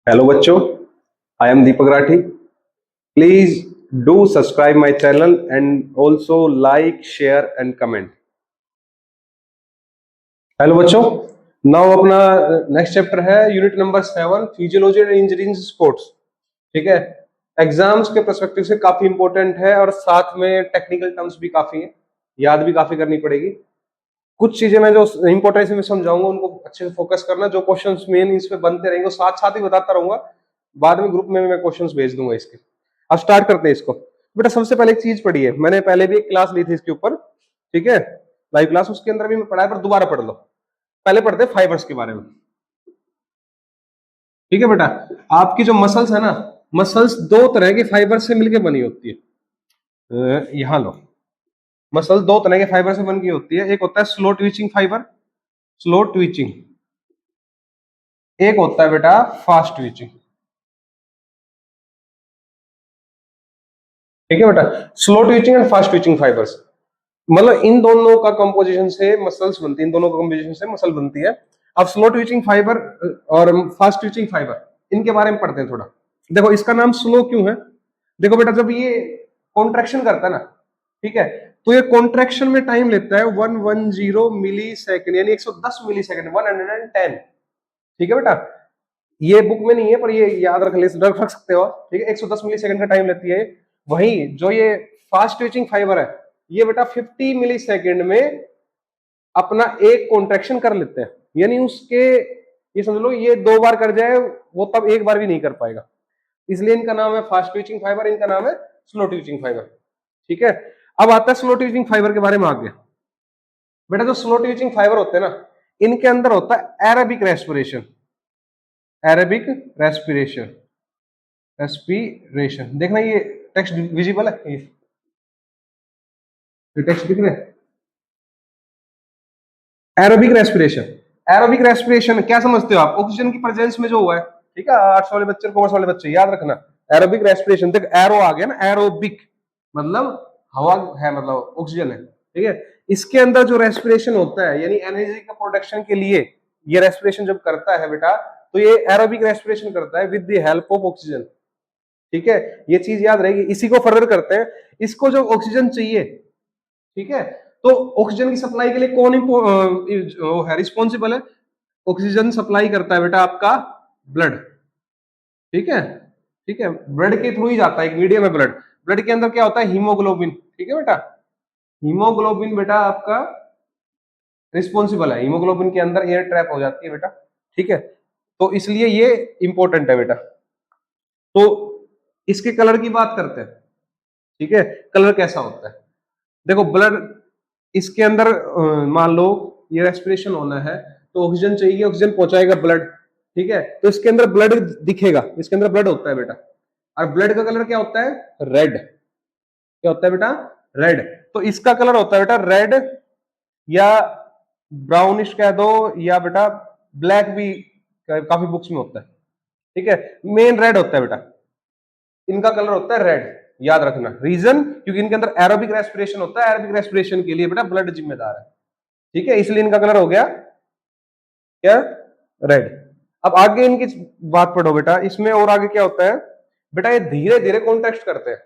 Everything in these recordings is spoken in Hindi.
हेलो बच्चों, I am Deepak Rathi. Please do subscribe my channel and also like, share and comment. Hello बच्चों, नाउ अपना नेक्स्ट चैप्टर है unit number 7, physiology and engineering sports. ठीक है, एग्जाम्स के पर्सपेक्टिव से काफी इंपॉर्टेंट है और साथ में टेक्निकल टर्म्स भी काफी है, याद भी काफी करनी पड़ेगी. कुछ चीजें मैं जो इंपॉर्टेंस में समझाऊंगा उनको अच्छे से फोकस करना. जो क्वेश्चंस मेन इस पे बनते रहेंगे साथ साथ ही बताता रहूंगा. बाद में ग्रुप में मैं क्वेश्चंस भेज दूंगा इसके. अब स्टार्ट करते हैं इसको. बेटा सबसे पहले एक चीज पढ़ी है, मैंने पहले भी एक क्लास ली थी इसके ऊपर. ठीक है, लाइव क्लास, उसके अंदर भी मैं पढ़ाया, पर दोबारा पढ़ लो. पहले पढ़ते हैं फाइबर्स के बारे में. ठीक है बेटा, आपकी जो मसल्स है ना, मसल्स दो तरह की फाइबर से मिलकर बनी होती है. यहां लो, मसल दो तरह के फाइबर से बन की होती है. एक होता है slow twitching fibre, slow twitching. एक होता है बेटा फास्ट ट्विचिंग. ठीक है बेटा, slow twitching and fast twitching fibres, मतलब इन दोनों का कंपोजिशन से मसल्स बनती है, इन दोनों का कंपोजिशन से मसल बनती है. अब स्लो ट्विचिंग फाइबर और फास्ट ट्विचिंग फाइबर, इनके बारे में पढ़ते हैं थोड़ा. देखो इसका नाम स्लो क्यों है. देखो बेटा, जब ये कॉन्ट्रैक्शन करता है ना, ठीक है, तो ये कॉन्ट्रैक्शन में टाइम लेता है 110 मिली सेकेंड, यानी 110 मिली सेकेंड, 110. ठीक है बेटा, ये बुक में नहीं है पर ये याद रख सकते हो. ठीक है, 110 मिली सेकेंड का टाइम लेती है. वहीं जो ये फास्ट ट्विचिंग फाइबर है, ये बेटा 50 मिली सेकेंड में अपना एक कॉन्ट्रैक्शन कर लेते हैं. यानी उसके, ये समझ लो, ये 2 बार कर जाए वो तब 1 बार भी नहीं कर पाएगा. इसलिए इनका नाम है फास्ट ट्विचिंग फाइबर, इनका नाम है स्लो ट्विचिंग फाइबर. ठीक है, अब आता है स्लो ट्विचिंग फाइबर के बारे में आगे. बेटा जो स्लो ट्विचिंग फाइबर होते हैं ना, इनके अंदर होता है aerobic respiration. Aerobic respiration, respiration. देखना ये टेक्स्ट विजिबल है, ये टेक्स्ट दिख रहा है. एरोबिक रेस्पिरेशन, एरोबिक रेस्पिरेशन क्या समझते हो आप? ऑक्सीजन की प्रेजेंस में जो हुआ है. ठीक है, आर्ट्स वाले बच्चे, कॉमर्स वाले बच्चे याद रखना. एरोबिक रेस्पिरेशन, देख एरो आ गया ना, एरोबिक मतलब हवा है, मतलब ऑक्सीजन है. ठीक है, इसके अंदर जो रेस्पिरेशन होता है, यानी एनर्जी का प्रोडक्शन के लिए ये रेस्पिरेशन जब करता है बेटा, तो ये एरोबिक रेस्पिरेशन करता है with the help of oxygen. ठीक है, ये चीज याद रहेगी. इसी को फर्दर करते हैं. इसको जो ऑक्सीजन चाहिए, ठीक है, तो ऑक्सीजन की सप्लाई के लिए कौन है रिस्पॉन्सिबल है? ऑक्सीजन सप्लाई करता है बेटा आपका ब्लड. ठीक है, ठीक है, ब्लड के थ्रू ही जाता है, एक मीडियम है ब्लड. ब्लड के अंदर क्या होता है? हीमोग्लोबिन. ठीक है बेटा, हीमोग्लोबिन बेटा आपका रिस्पॉन्सिबल है. हीमोग्लोबिन के अंदर एयर ट्रैप हो जाती है बेटा. ठीक है, तो इसलिए ये इंपॉर्टेंट है बेटा. तो इसके कलर की बात करते हैं. ठीक है, कलर कैसा होता है? देखो ब्लड, इसके अंदर मान लो ये रेस्पिरेशन होना है, तो ऑक्सीजन चाहिए, ऑक्सीजन पहुंचाएगा ब्लड. ठीक है, तो इसके अंदर ब्लड दिखेगा, इसके अंदर ब्लड होता है बेटा. और ब्लड का कलर क्या होता है? रेड. क्या होता है बेटा? रेड. तो इसका कलर होता है बेटा रेड, या ब्राउनिश कह दो, या बेटा ब्लैक भी काफी बुक्स में होता है. ठीक है, मेन रेड होता है बेटा. इनका कलर होता है रेड. याद रखना रीजन, क्योंकि इनके अंदर एरोबिक रेस्पिरेशन होता है. एरोबिक रेस्पिरेशन के लिए बेटा ब्लड जिम्मेदार है. ठीक है, इसलिए इनका कलर हो गया क्या? रेड. अब आगे इनकी बात पढ़ो बेटा. इसमें और आगे क्या होता है बेटा? ये धीरे धीरे कॉन्ट्रैक्ट करते हैं,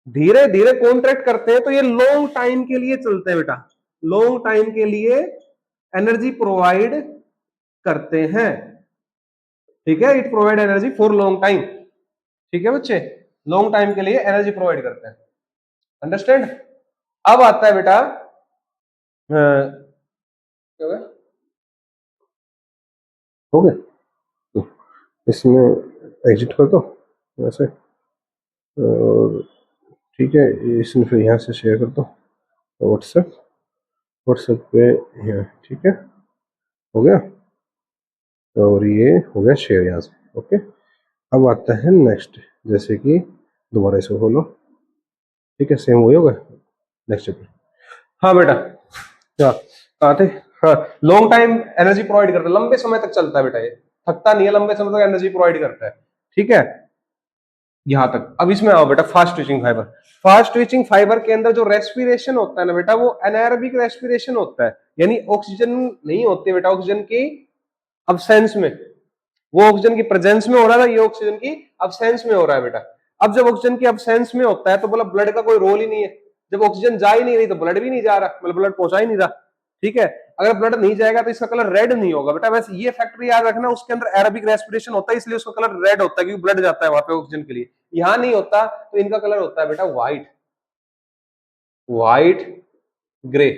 धीरे धीरे कॉन्ट्रैक्ट करते हैं, तो ये लॉन्ग टाइम के लिए चलते हैं बेटा. लॉन्ग टाइम के लिए एनर्जी प्रोवाइड करते हैं. ठीक है, it provide energy for long time. ठीक है बच्चे, लॉन्ग टाइम के लिए एनर्जी प्रोवाइड करते हैं. अंडरस्टैंड? अब आता है बेटा क्या हो गया, तो इसमें एग्जिट कर दो वैसे, और ठीक है, इसमें फिर यहाँ से शेयर कर दो व्हाट्सएप, व्हाट्सएप पे यहाँ. ठीक है, हो गया, और ये हो गया शेयर यहाँ से. ओके, अब आता है नेक्स्ट, जैसे कि दोबारा इसको खोलो. ठीक है, सेम वही होगा नेक्स्ट चैप्टर. हाँ बेटा, क्या कहा थे? हाँ, लॉन्ग टाइम एनर्जी प्रोवाइड करता है, लंबे समय तक चलता है बेटा, ये थकता नहीं है, लंबे समय तक एनर्जी प्रोवाइड करता है. ठीक है, यहां तक. अब इसमें आओ बेटा, fast twitching fibre. Fast twitching fibre के अंदर जो रेस्पिरेशन होता है ना बेटा, वो एनारोबिक रेस्पिरेशन होता है, यानी ऑक्सीजन नहीं होती बेटा, ऑक्सीजन की अब्सेंस में. वो ऑक्सीजन की प्रेजेंस में हो रहा था, ये ऑक्सीजन की अब्सेंस में हो रहा है बेटा। अब जब ऑक्सीजन की अब्सेंस में होता है तो बोला ब्लड का कोई रोल ही नहीं है, जब ऑक्सीजन जा ही नहीं रही तो ब्लड भी नहीं जा रहा, मतलब ब्लड पहुंचा ही नहीं रहा, ठीक है। अगर ब्लड नहीं जाएगा तो इसका कलर रेड नहीं होगा बेटा। वैसे ये फैक्टर याद रखना, उसके अंदर एरोबिक रेस्पिरेशन होता है इसलिए उसका कलर रेड होता है, क्योंकि ब्लड जाता है वहां पे ऑक्सीजन के लिए। यहां नहीं होता तो इनका कलर होता है बेटा व्हाइट, व्हाइट ग्रे,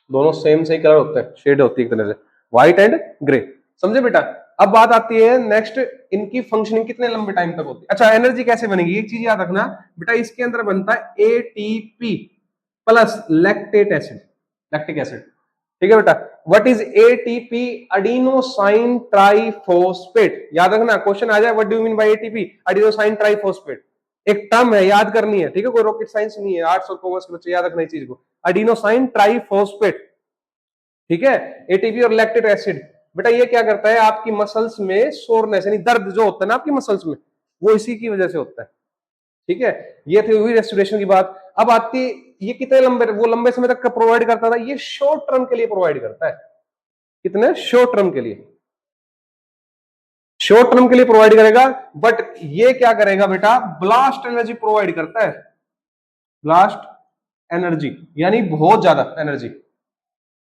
दोनों सेम सही कलर होते हैं, शेड होती है एक तरह से, व्हाइट एंड ग्रे। समझे बेटा। अब बात आती है नेक्स्ट, इनकी फंक्शनिंग कितने लंबे टाइम तक होती है। अच्छा, एनर्जी कैसे बनेगी, एक चीज याद रखना बेटा, इसके अंदर बनता है ATP plus lactate acid, lactic acid, ठीक है बेटा। What is ATP, adenosine triphosphate. याद रखना, क्वेश्चन आ जाए what do you mean by ATP, adenosine triphosphate, एक टर्म है, याद करनी है, ठीक है, कोई रॉकेट साइंस नहीं है, आर्ट्स और कॉमर्स के बच्चे याद रखना इस चीज को, अडीनोसाइन ट्राइफॉस्फेट, ठीक है। एटीपी और लैक्टिक एसिड बेटा ये क्या करता है, आपकी मसल्स में सोरनेस यानी दर्द जो होता है ना आपकी मसल्स में, वो इसी की वजह से होता है, ठीक है। ये थी हुई रेस्पिरेशन की बात। अब आती, ये कितने लंबे, वो लंबे समय तक का प्रोवाइड करता था, ये शॉर्ट टर्म के लिए प्रोवाइड करता है। कितने शॉर्ट टर्म के लिए, शॉर्ट टर्म के लिए प्रोवाइड करेगा, बट ये क्या करेगा बेटा, ब्लास्ट एनर्जी प्रोवाइड करता है, ब्लास्ट एनर्जी यानी बहुत ज्यादा एनर्जी,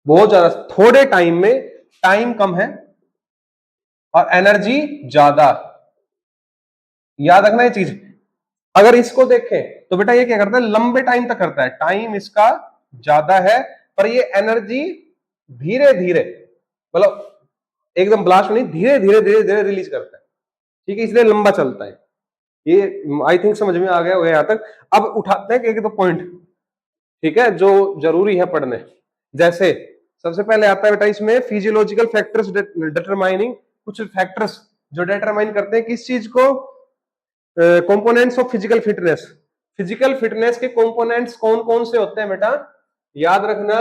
बहुत ज्यादा, थोड़े टाइम में, टाइम कम है और एनर्जी ज्यादा। याद रखना ये चीज। अगर इसको देखें तो बेटा ये क्या करता है, लंबे टाइम तक करता है, टाइम इसका ज्यादा है पर ये एनर्जी धीरे धीरे, मतलब एकदम ब्लास्ट नहीं, धीरे धीरे धीरे धीरे रिलीज करता है, ठीक है, इसलिए लंबा चलता है। ये आई थिंक समझ में आ गया हो यहां तक। अब उठाते हैं एक दो पॉइंट, ठीक है, जो जरूरी है पढ़ने। जैसे सबसे पहले आता है बेटा इसमें फिजियोलॉजिकल फैक्टर्स डिटरमाइनिंग, कुछ फैक्टर्स जो डिटरमाइन करते हैं किस चीज को, components of physical fitness. Physical fitness के कंपोनेंट्स कौन कौन से होते हैं बेटा, याद रखना,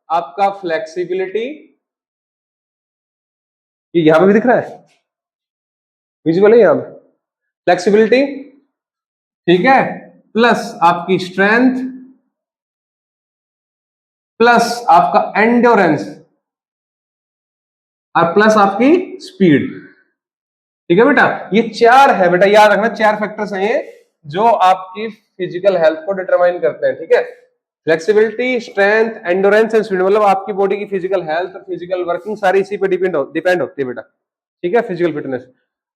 आपका फ्लेक्सिबिलिटी, ये यहां पे भी दिख रहा है, विजुअल है यहां पे, फ्लेक्सिबिलिटी, ठीक है, प्लस आपकी स्ट्रेंथ, प्लस आपका एंड्योरेंस और प्लस आपकी स्पीड, ठीक है बेटा। ये चार है बेटा, याद रखना, चार फैक्टर्स हैं ये जो आपकी फिजिकल हेल्थ को डिटरमाइन करते हैं, ठीक है। Flexibility, strength, endurance and speed, मतलब आपकी बॉडी की फिजिकल हेल्थ और फिजिकल वर्किंग सारी इसी पे डिपेंड होती है बेटा, ठीक है, फिजिकल फिटनेस।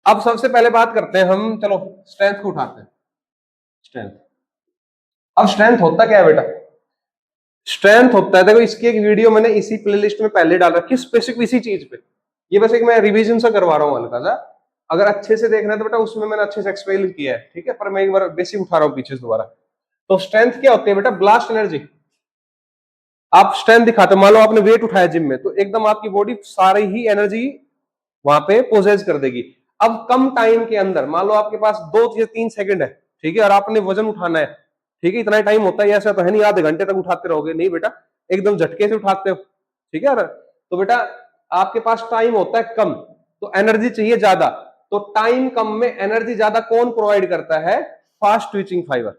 अब सबसे पहले बात करते हैं हम, चलो स्ट्रेंथ को उठाते हैं, स्ट्रेंथ। अब स्ट्रेंथ होता क्या है बेटा, स्ट्रेंथ होता है, देखो इसकी एक वीडियो मैंने इसी प्लेलिस्ट में पहले डाल रखी, स्पेसिफिक इसी चीज पे, ये बस एक मैं रिवीजन सा करवा रहा हूँ हल्का सा, अगर अच्छे से देखना है तो बेटा उसमें मैंने अच्छे से एक्सप्लेन किया है, ठीक है, पर मैं एक बार बेसिक उठा रहा हूँ पीछे से दोबारा। तो स्ट्रेंथ क्या होती है बेटा, ब्लास्ट एनर्जी। आप स्ट्रेंथ दिखाते हो, मान लो आपने वेट उठाया जिम में, तो एकदम आपकी बॉडी सारी ही एनर्जी वहां पे पोजेस कर देगी। अब कम टाइम के अंदर, मान लो आपके पास 2 या 3 सेकंड है, ठीक है, और आपने वजन उठाना है, ठीक है, इतना टाइम होता है, ऐसा तो है नहीं आधे घंटे तक उठाते रहोगे, नहीं बेटा, एकदम झटके से उठाते हो, ठीक है। तो बेटा आपके पास टाइम होता है कम, तो एनर्जी चाहिए ज्यादा, तो टाइम कम में एनर्जी ज्यादा कौन प्रोवाइड करता है, फास्ट ट्विचिंग फाइबर।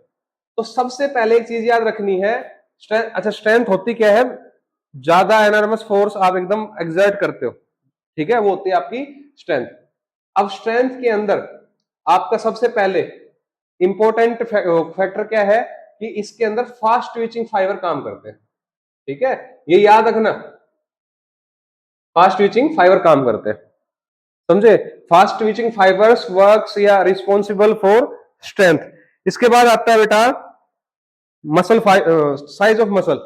तो सबसे पहले एक चीज याद रखनी है, स्ट्रेंथ, अच्छा स्ट्रेंथ होती क्या है, ज्यादा एनर्मस फोर्स आप एकदम एक्सर्ट करते हो, ठीक है, वो होती है आपकी स्ट्रेंथ। अब स्ट्रेंथ के अंदर आपका सबसे पहले इंपॉर्टेंट फैक्टर क्या है कि इसके अंदर फास्ट ट्विचिंग फाइबर काम करते हैं, ठीक है, ये याद रखना, फास्ट ट्विचिंग फाइबर काम करते हैं, समझे। फास्ट ट्विचिंग फाइबर्स वर्क्स या रिस्पॉन्सिबल फॉर स्ट्रेंथ। इसके बाद आता है बेटा मसल, साइज ऑफ मसल।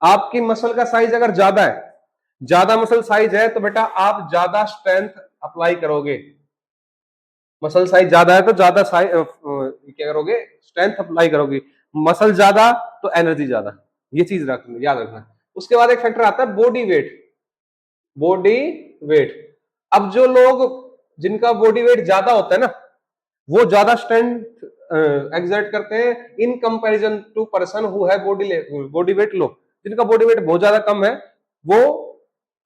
आपकी मसल का साइज अगर ज्यादा है, ज्यादा मसल साइज है, तो बेटा आप ज्यादा स्ट्रेंथ अप्लाई करोगे, मसल साइज ज्यादा है तो ज्यादा क्या करोगे, स्ट्रेंथ अप्लाई करोगे, मसल ज्यादा तो एनर्जी ज्यादा, ये चीज याद रखना। उसके बाद एक फैक्टर आता है बॉडी वेट, बॉडी वेट। अब जो लोग जिनका बॉडी वेट ज्यादा होता है ना, वो ज्यादा स्ट्रेंथ एक्सर्ट करते हैं in comparison to person who है बॉडी वेट लो। जिनका बॉडी वेट बहुत ज्यादा कम है वो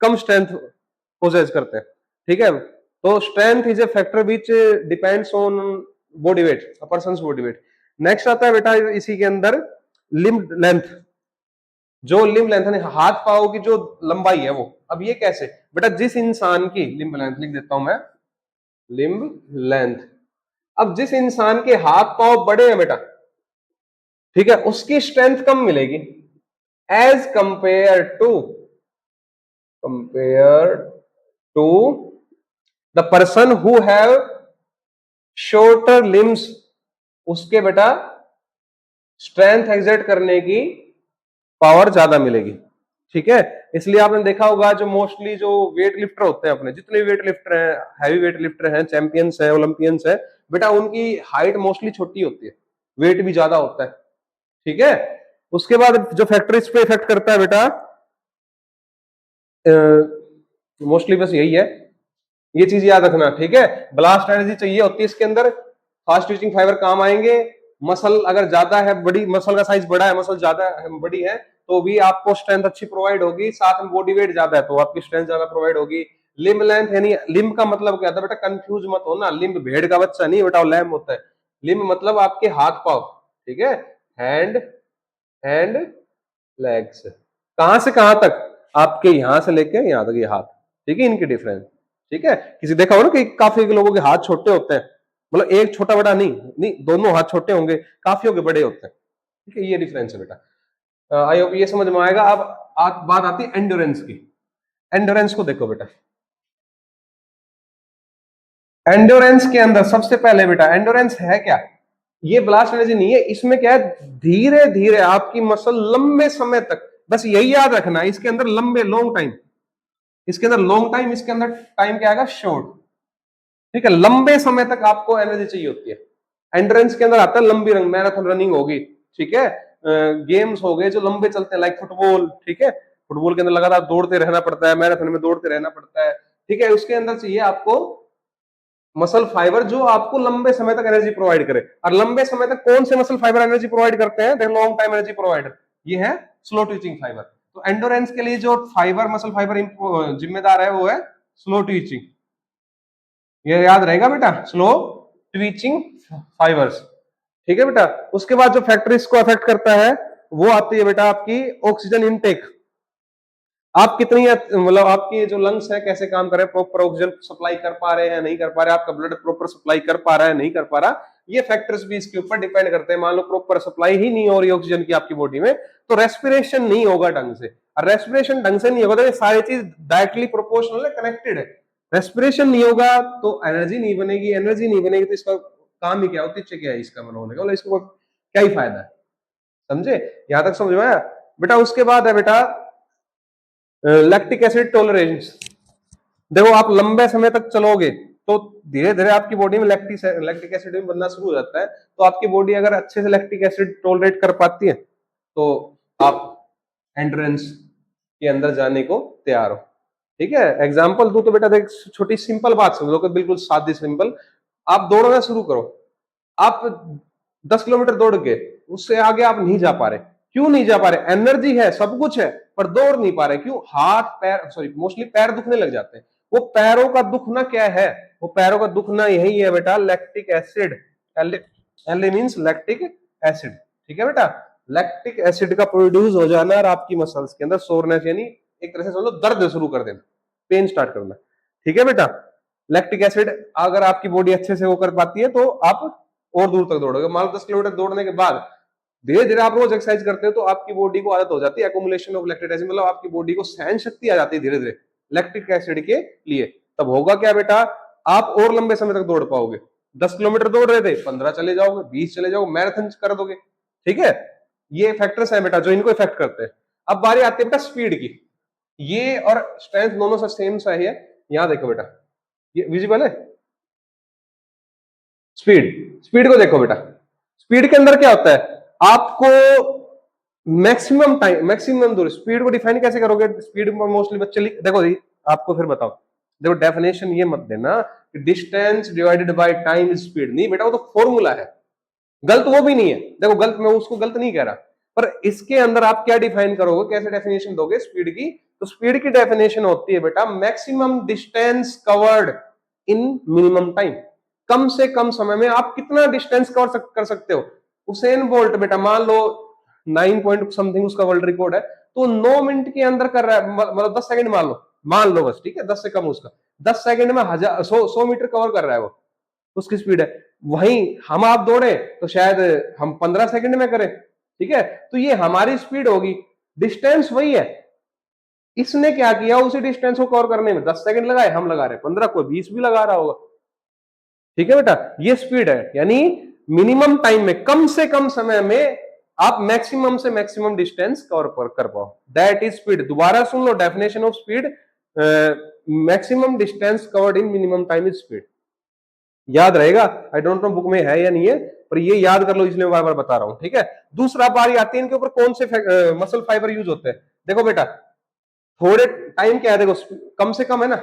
कम स्ट्रेंथ पोजेस करते हैं, ठीक है। तो strength is a factor which depends on body weight, a persons body weight. Next आता है बेटा इसी के अंदर लिम्ब लेंथ, जो लिम्ब लेंथ है हाथ पाओ की जो लंबाई है वो। अब ये कैसे बेटा, जिस इंसान की लिम्ब लेंथ लिख देता हूं मैं, लिम्ब लेंथ। अब जिस इंसान के हाथ पांव बड़े हैं बेटा, ठीक है, उसकी स्ट्रेंथ कम मिलेगी as compare to the person who have shorter limbs. उसके बेटा स्ट्रेंथ एक्सर्ट करने की पावर ज्यादा मिलेगी, ठीक है। इसलिए आपने देखा होगा जो मोस्टली जो वेट लिफ्टर होते हैं, अपने जितने वेट लिफ्टर हैं, हैवी वेट लिफ्टर हैं, चैंपियंस हैं, ओलंपियंस हैं, बेटा उनकी हाइट मोस्टली छोटी होती है, वेट भी ज्यादा होता है, ठीक है। उसके बाद जो फैक्टर इस पे इफेक्ट करता है बेटा, मोस्टली बस यही है, ये चीज याद रखना, ठीक है। ब्लास्ट एनर्जी चाहिए होती है इसके अंदर, फास्ट ट्विचिंग फाइबर काम आएंगे। मसल अगर ज्यादा है, बड़ी मसल का साइज बड़ा है, मसल ज्यादा बड़ी है, तो भी आपको स्ट्रेंथ अच्छी प्रोवाइड होगी। साथ में बॉडी वेट ज्यादा है तो आपकी स्ट्रेंथ ज्यादा प्रोवाइड होगी। लिम्ब लेंथ यानी लिम्ब का मतलब क्या था बेटा, कंफ्यूज मत हो ना, लिम्ब भेड़ का बच्चा नहीं बेटा, लैम्ब होता है। लिम्ब मतलब आपके हाथ पाव, ठीक है। हैंड हैंड लेग्स, कहां से कहां तक, आपके यहां से लेके यहां तक ये हाथ, ठीक है, इनकी डिफरेंस, ठीक है। किसी देखा हो ना कि काफी लोगों के हाथ छोटे होते हैं, मतलब एक छोटा बड़ा नहीं नहीं, दोनों हाथ छोटे होंगे, काफियों के बड़े होते हैं, ठीक है, ये डिफरेंस है बेटा। आई होप ये समझ में आएगा। अब बात आती है एंडोरेंस की। एंडोरेंस को देखो बेटा, एंडोरेंस के अंदर सबसे पहले बेटा, एंडोरेंस है क्या, ये ब्लास्ट एनर्जी नहीं है, इसमें क्या है, धीरे धीरे आपकी मसल लंबे समय तक, बस यही याद रखना है, इसके अंदर लंबे लॉन्ग टाइम, इसके अंदर लॉन्ग टाइम, इसके अंदर टाइम क्या आएगा, शॉर्ट, ठीक है। लंबे समय तक आपको एनर्जी चाहिए होती है। एंड्रेंस के अंदर आता है लंबी रंग, मैराथन रनिंग होगी, ठीक है, गेम्स हो गए जो लंबे चलते हैं, लाइक फुटबॉल, ठीक है, फुटबॉल के अंदर लगातार दौड़ते रहना पड़ता है, मैराथन में दौड़ते रहना पड़ता है, ठीक है। उसके अंदर चाहिए आपको मसल फाइबर जो आपको लंबे समय तक एनर्जी प्रोवाइड करे। और लंबे समय तक कौन से मसल फाइबर एनर्जी प्रोवाइड करते हैं, लॉन्ग टाइम एनर्जी प्रोवाइडर, ये है स्लो ट्विचिंग फाइबर। तो एंडोरेंस के लिए जो फाइबर मसल फाइबर जिम्मेदार है वो है स्लो ट्विचिंग, ये याद रहेगा बेटा, स्लो ट्विचिंग फाइबर्स, ठीक है बेटा। उसके बाद जो फैक्टर इसको अफेक्ट करता है वो आती है बेटा आपकी ऑक्सीजन इनटेक। आप कितनी, मतलब आपकी जो लंग्स है कैसे काम कर रहे हैं, प्रॉपर ऑक्सीजन सप्लाई कर पा रहे हैं नहीं कर पा रहे, आपका ब्लड प्रॉपर सप्लाई कर पा रहा है नहीं कर पा रहा, ये फैक्टर्स भी इसके ऊपर डिपेंड करते हैं। मान लो प्रॉपर सप्लाई ही नहीं हो रही ऑक्सीजन की आपकी बॉडी में, तो रेस्पिरेशन नहीं होगा ढंग से, और रेस्पिरेशन ढंग से नहीं होगा तो ये सारी चीज डायरेक्टली प्रोपोर्शनल है, कनेक्टेड है। रेस्पिरेशन नहीं होगा तो एनर्जी नहीं बनेगी, एनर्जी नहीं बनेगी तो इसका काम ही क्या, उद्देश्य क्या है इसका मन होने का, इसको क्या ही फायदा है, समझे, यहां तक समझ में आया बेटा। उसके बाद है बेटा लैक्टिक एसिड टॉलरेंस। देखो आप लंबे समय तक चलोगे तो धीरे धीरे आपकी बॉडी में लैक्टिक एसिड भी बनना शुरू हो जाता है, तो आपकी बॉडी अगर अच्छे से लैक्टिक एसिड टॉलरेट कर पाती है तो आप एंड्रेंस के अंदर जाने को तैयार हो, ठीक है। एग्जाम्पल दू तो बेटा देख, छोटी सिंपल बात समझो कि बिल्कुल सादी सिंपल, आप दौड़ना शुरू करो, आप 10 किलोमीटर दौड़ के उससे आगे आप नहीं जा पा रहे, क्यों नहीं जा पा रहे, एनर्जी है सब कुछ है पर दौड़ नहीं पा रहे, क्यों, हाथ पैर, सॉरी मोस्टली पैर दुखने लग जाते हैं। वो पैरों का दुखना क्या है, वो पैरों का दुखना यही है बेटा, lactic acid, L means lactic acid, ठीक है बेटा। लैक्टिक एसिड का प्रोड्यूस हो जाना और आपकी मसल्स के अंदर सोरनेस यानी एक तरह से समझो दर्द शुरू कर देना, पेन स्टार्ट करना, ठीक है बेटा। लैक्टिक एसिड अगर आपकी बॉडी अच्छे से वो कर पाती है तो आप और दूर तक दौड़ोगे। मान लो 10 किलोमीटर दौड़ने के बाद धीरे धीरे आप रोज एक्सरसाइज करते हो तो आपकी बॉडी को आदत हो जाती है एकोमुलेशन ऑफ लैक्टिक एसिड, मतलब आपकी बॉडी को सहन शक्ति आ जाती है धीरे धीरे लैक्टिक एसिड के लिए। तब होगा क्या बेटा, आप और लंबे समय तक दौड़ पाओगे। 10 किलोमीटर दौड़ रहे थे, 15 चले जाओगे, 20 चले जाओगे, मैराथन कर दोगे, ठीक है। ये फैक्टर्स हैं बेटा जो इनको इफेक्ट करते हैं। अब बारी आती है बेटा स्पीड की, ये और स्ट्रेंथ दोनों से सेम सा है, यहां देखो बेटा, ये विजिबल है, स्पीड, स्पीड को देखो बेटा, स्पीड के अंदर क्या होता है, आपको मैक्सिमम टाइम, मैक्सिमम दूर, स्पीड को डिफाइन कैसे करोगे, स्पीड में मोस्टली बच्चे देखो जी, आपको फिर बताओ, देखो डेफिनेशन ये मत देना कि distance divided by time is speed, नहीं बेटा वो तो फॉर्मूला है, गलत वो भी नहीं है, देखो गलत, मैं उसको गलत नहीं कह रहा, पर इसके अंदर आप क्या डिफाइन करोगे, कैसे डेफिनेशन दोगे स्पीड की, तो स्पीड की डेफिनेशन होती है बेटा maximum distance covered in minimum time, कम से कम समय में आप कितना डिस्टेंस कवर कर सकते हो। उसेन बोल्ट बेटा मान लो 9 पॉइंट समथिंग उसका वर्ल्ड रिकॉर्ड है, तो 9 मिनट के अंदर कर रहा है, मतलब 10 सेकंड मान लो, मान लो बस, ठीक है, 10 से कम उसका, 10 सेकंड में 100 मीटर कवर कर रहा है वो, उसकी स्पीड है। वहीं हम आप दौड़े तो शायद हम 15 सेकंड में करें, ठीक है, तो ये हमारी स्पीड होगी, डिस्टेंस वही है। इसने क्या किया, उसी डिस्टेंस को कवर करने में 10 सेकंड लगाए, हम लगा रहे 15, कोई 20 भी लगा रहा होगा, ठीक है बेटा, ये स्पीड है। यानी मिनिमम टाइम में, कम से कम समय में आप मैक्सिमम से मैक्सिमम डिस्टेंस कवर कर पाओ, दैट इज स्पीड। दोबारा सुन लो definition of speed, maximum distance covered in minimum time is speed. याद रहेगा, आई डोंट नो बुक में है या नहीं है, पर ये याद कर लो, इसलिए बार बार बता रहा हूं, ठीक है। दूसरा बारी आती है इनके ऊपर कौन से मसल फाइबर यूज होते हैं। देखो बेटा, थोड़े टाइम क्या है, देखो कम से कम है ना,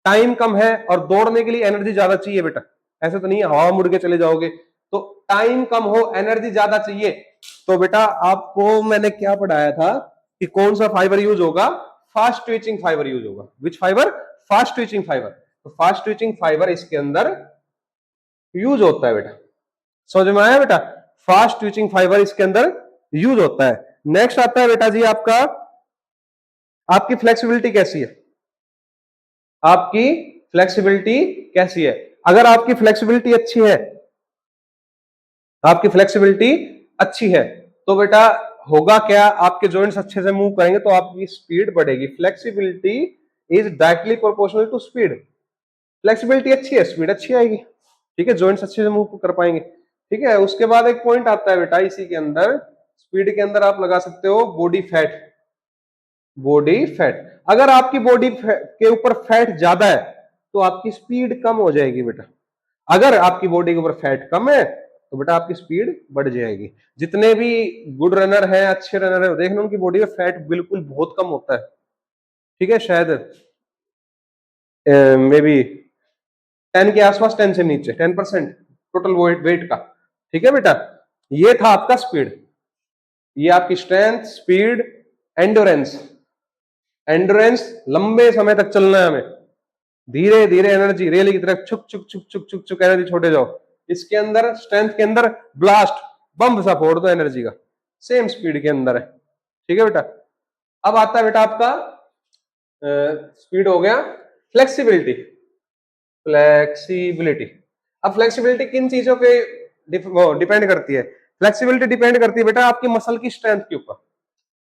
टाइम कम है और दौड़ने के लिए एनर्जी ज्यादा चाहिए बेटा, ऐसा तो नहीं है हवा मुड़ के चले जाओगे, तो टाइम कम हो, एनर्जी ज्यादा चाहिए, तो बेटा आपको मैंने क्या पढ़ाया था कि कौन सा फाइबर यूज होगा, फास्ट ट्विचिंग फाइबर यूज होगा। विच फाइबर? Fast twitching fibre. तो फास्ट ट्विचिंग फाइबर इसके अंदर यूज होता है बेटा, समझ में आया बेटा, फास्ट ट्विचिंग फाइबर इसके अंदर यूज होता है। नेक्स्ट आता है बेटा जी आपका, आपकी फ्लेक्सिबिलिटी कैसी है, आपकी फ्लेक्सिबिलिटी कैसी है। अगर आपकी फ्लेक्सिबिलिटी अच्छी है, आपकी फ्लेक्सिबिलिटी अच्छी है, तो बेटा होगा क्या, आपके जॉइंट्स अच्छे से मूव करेंगे तो आपकी स्पीड बढ़ेगी। Flexibility is directly proportional to speed. Flexibility अच्छी है, स्पीड अच्छी आएगी, ठीक है, जॉइंट्स अच्छे से मूव कर पाएंगे, ठीक है। उसके बाद एक पॉइंट आता है बेटा इसी के अंदर, स्पीड के अंदर आप लगा सकते हो बॉडी फैट। बॉडी फैट, अगर आपकी बॉडी के ऊपर फैट ज्यादा है तो आपकी स्पीड कम हो जाएगी बेटा। अगर आपकी बॉडी के ऊपर फैट कम है तो बेटा आपकी स्पीड बढ़ जाएगी। जितने भी गुड रनर हैं, अच्छे रनर हैं, देखना उनकी बॉडी में फैट बिल्कुल बहुत कम होता है, ठीक है, शायद मे बी 10 के आसपास, 10 से नीचे, 10% टोटल वेट का, ठीक है बेटा। ये था आपका स्पीड, ये आपकी स्ट्रेंथ, स्पीड, एंडोरेंस। एंडोरेंस, लंबे समय तक चलना है हमें, धीरे धीरे एनर्जी, रेल की तरह छुक छुक छुक छुक छुक छुक एनर्जी छोड़े जाओ। इसके अंदर स्ट्रेंथ के अंदर ब्लास्ट, बम सा फोड़ दो एनर्जी का, सेम स्पीड के अंदर है, ठीक है बेटा। अब आता है बेटा आपका स्पीड हो गया, फ्लेक्सिबिलिटी। फ्लेक्सिबिलिटी, अब फ्लेक्सिबिलिटी किन चीजों पे डिपेंड करती है। फ्लेक्सिबिलिटी डिपेंड करती है बेटा आपकी मसल की स्ट्रेंथ के ऊपर।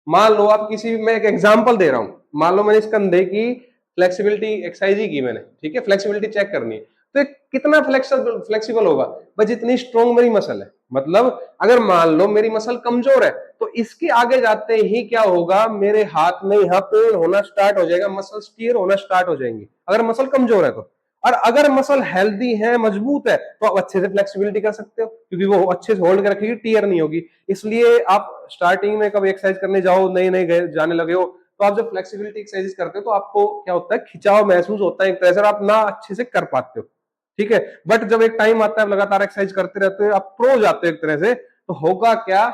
मान लो आप किसी, मैं एक एग्जांपल दे रहा हूं, मान लो मैंने इस कंधे की फ्लेक्सिबिलिटी एक्सरसाइज ही की मैंने, ठीक है, फ्लेक्सिबिलिटी चेक करनी है, तो कितना फ्लेक्सिबल होगा भाई, जितनी स्ट्रॉन्ग मेरी मसल है। मतलब अगर मान लो मेरी मसल कमजोर है तो इसके आगे जाते ही क्या होगा, मेरे हाथ में यहाँ पेन होना स्टार्ट हो जाएगा, मसल स्टीयर होना स्टार्ट हो जाएंगी, अगर मसल कमजोर है तो। और अगर मसल हेल्दी है, मजबूत है, तो आप अच्छे से फ्लेक्सिबिलिटी कर सकते हो, क्योंकि वो अच्छे से होल्ड कर रखेगी, टीयर नहीं होगी। इसलिए आप स्टार्टिंग में कभी एक्सरसाइज करने जाओ, नए नए जाने लगे हो, तो आप जब फ्लेक्सिबिलिटी एक्सरसाइज करते हो तो आपको क्या होता है, खिंचाव महसूस होता है एक तरह से, आप ना अच्छे से कर पाते हो, ठीक है। बट जब एक टाइम आता है लगातार एक्सरसाइज करते रहते हो, आप प्रो हो जाते हो एक तरह से, तो होगा क्या,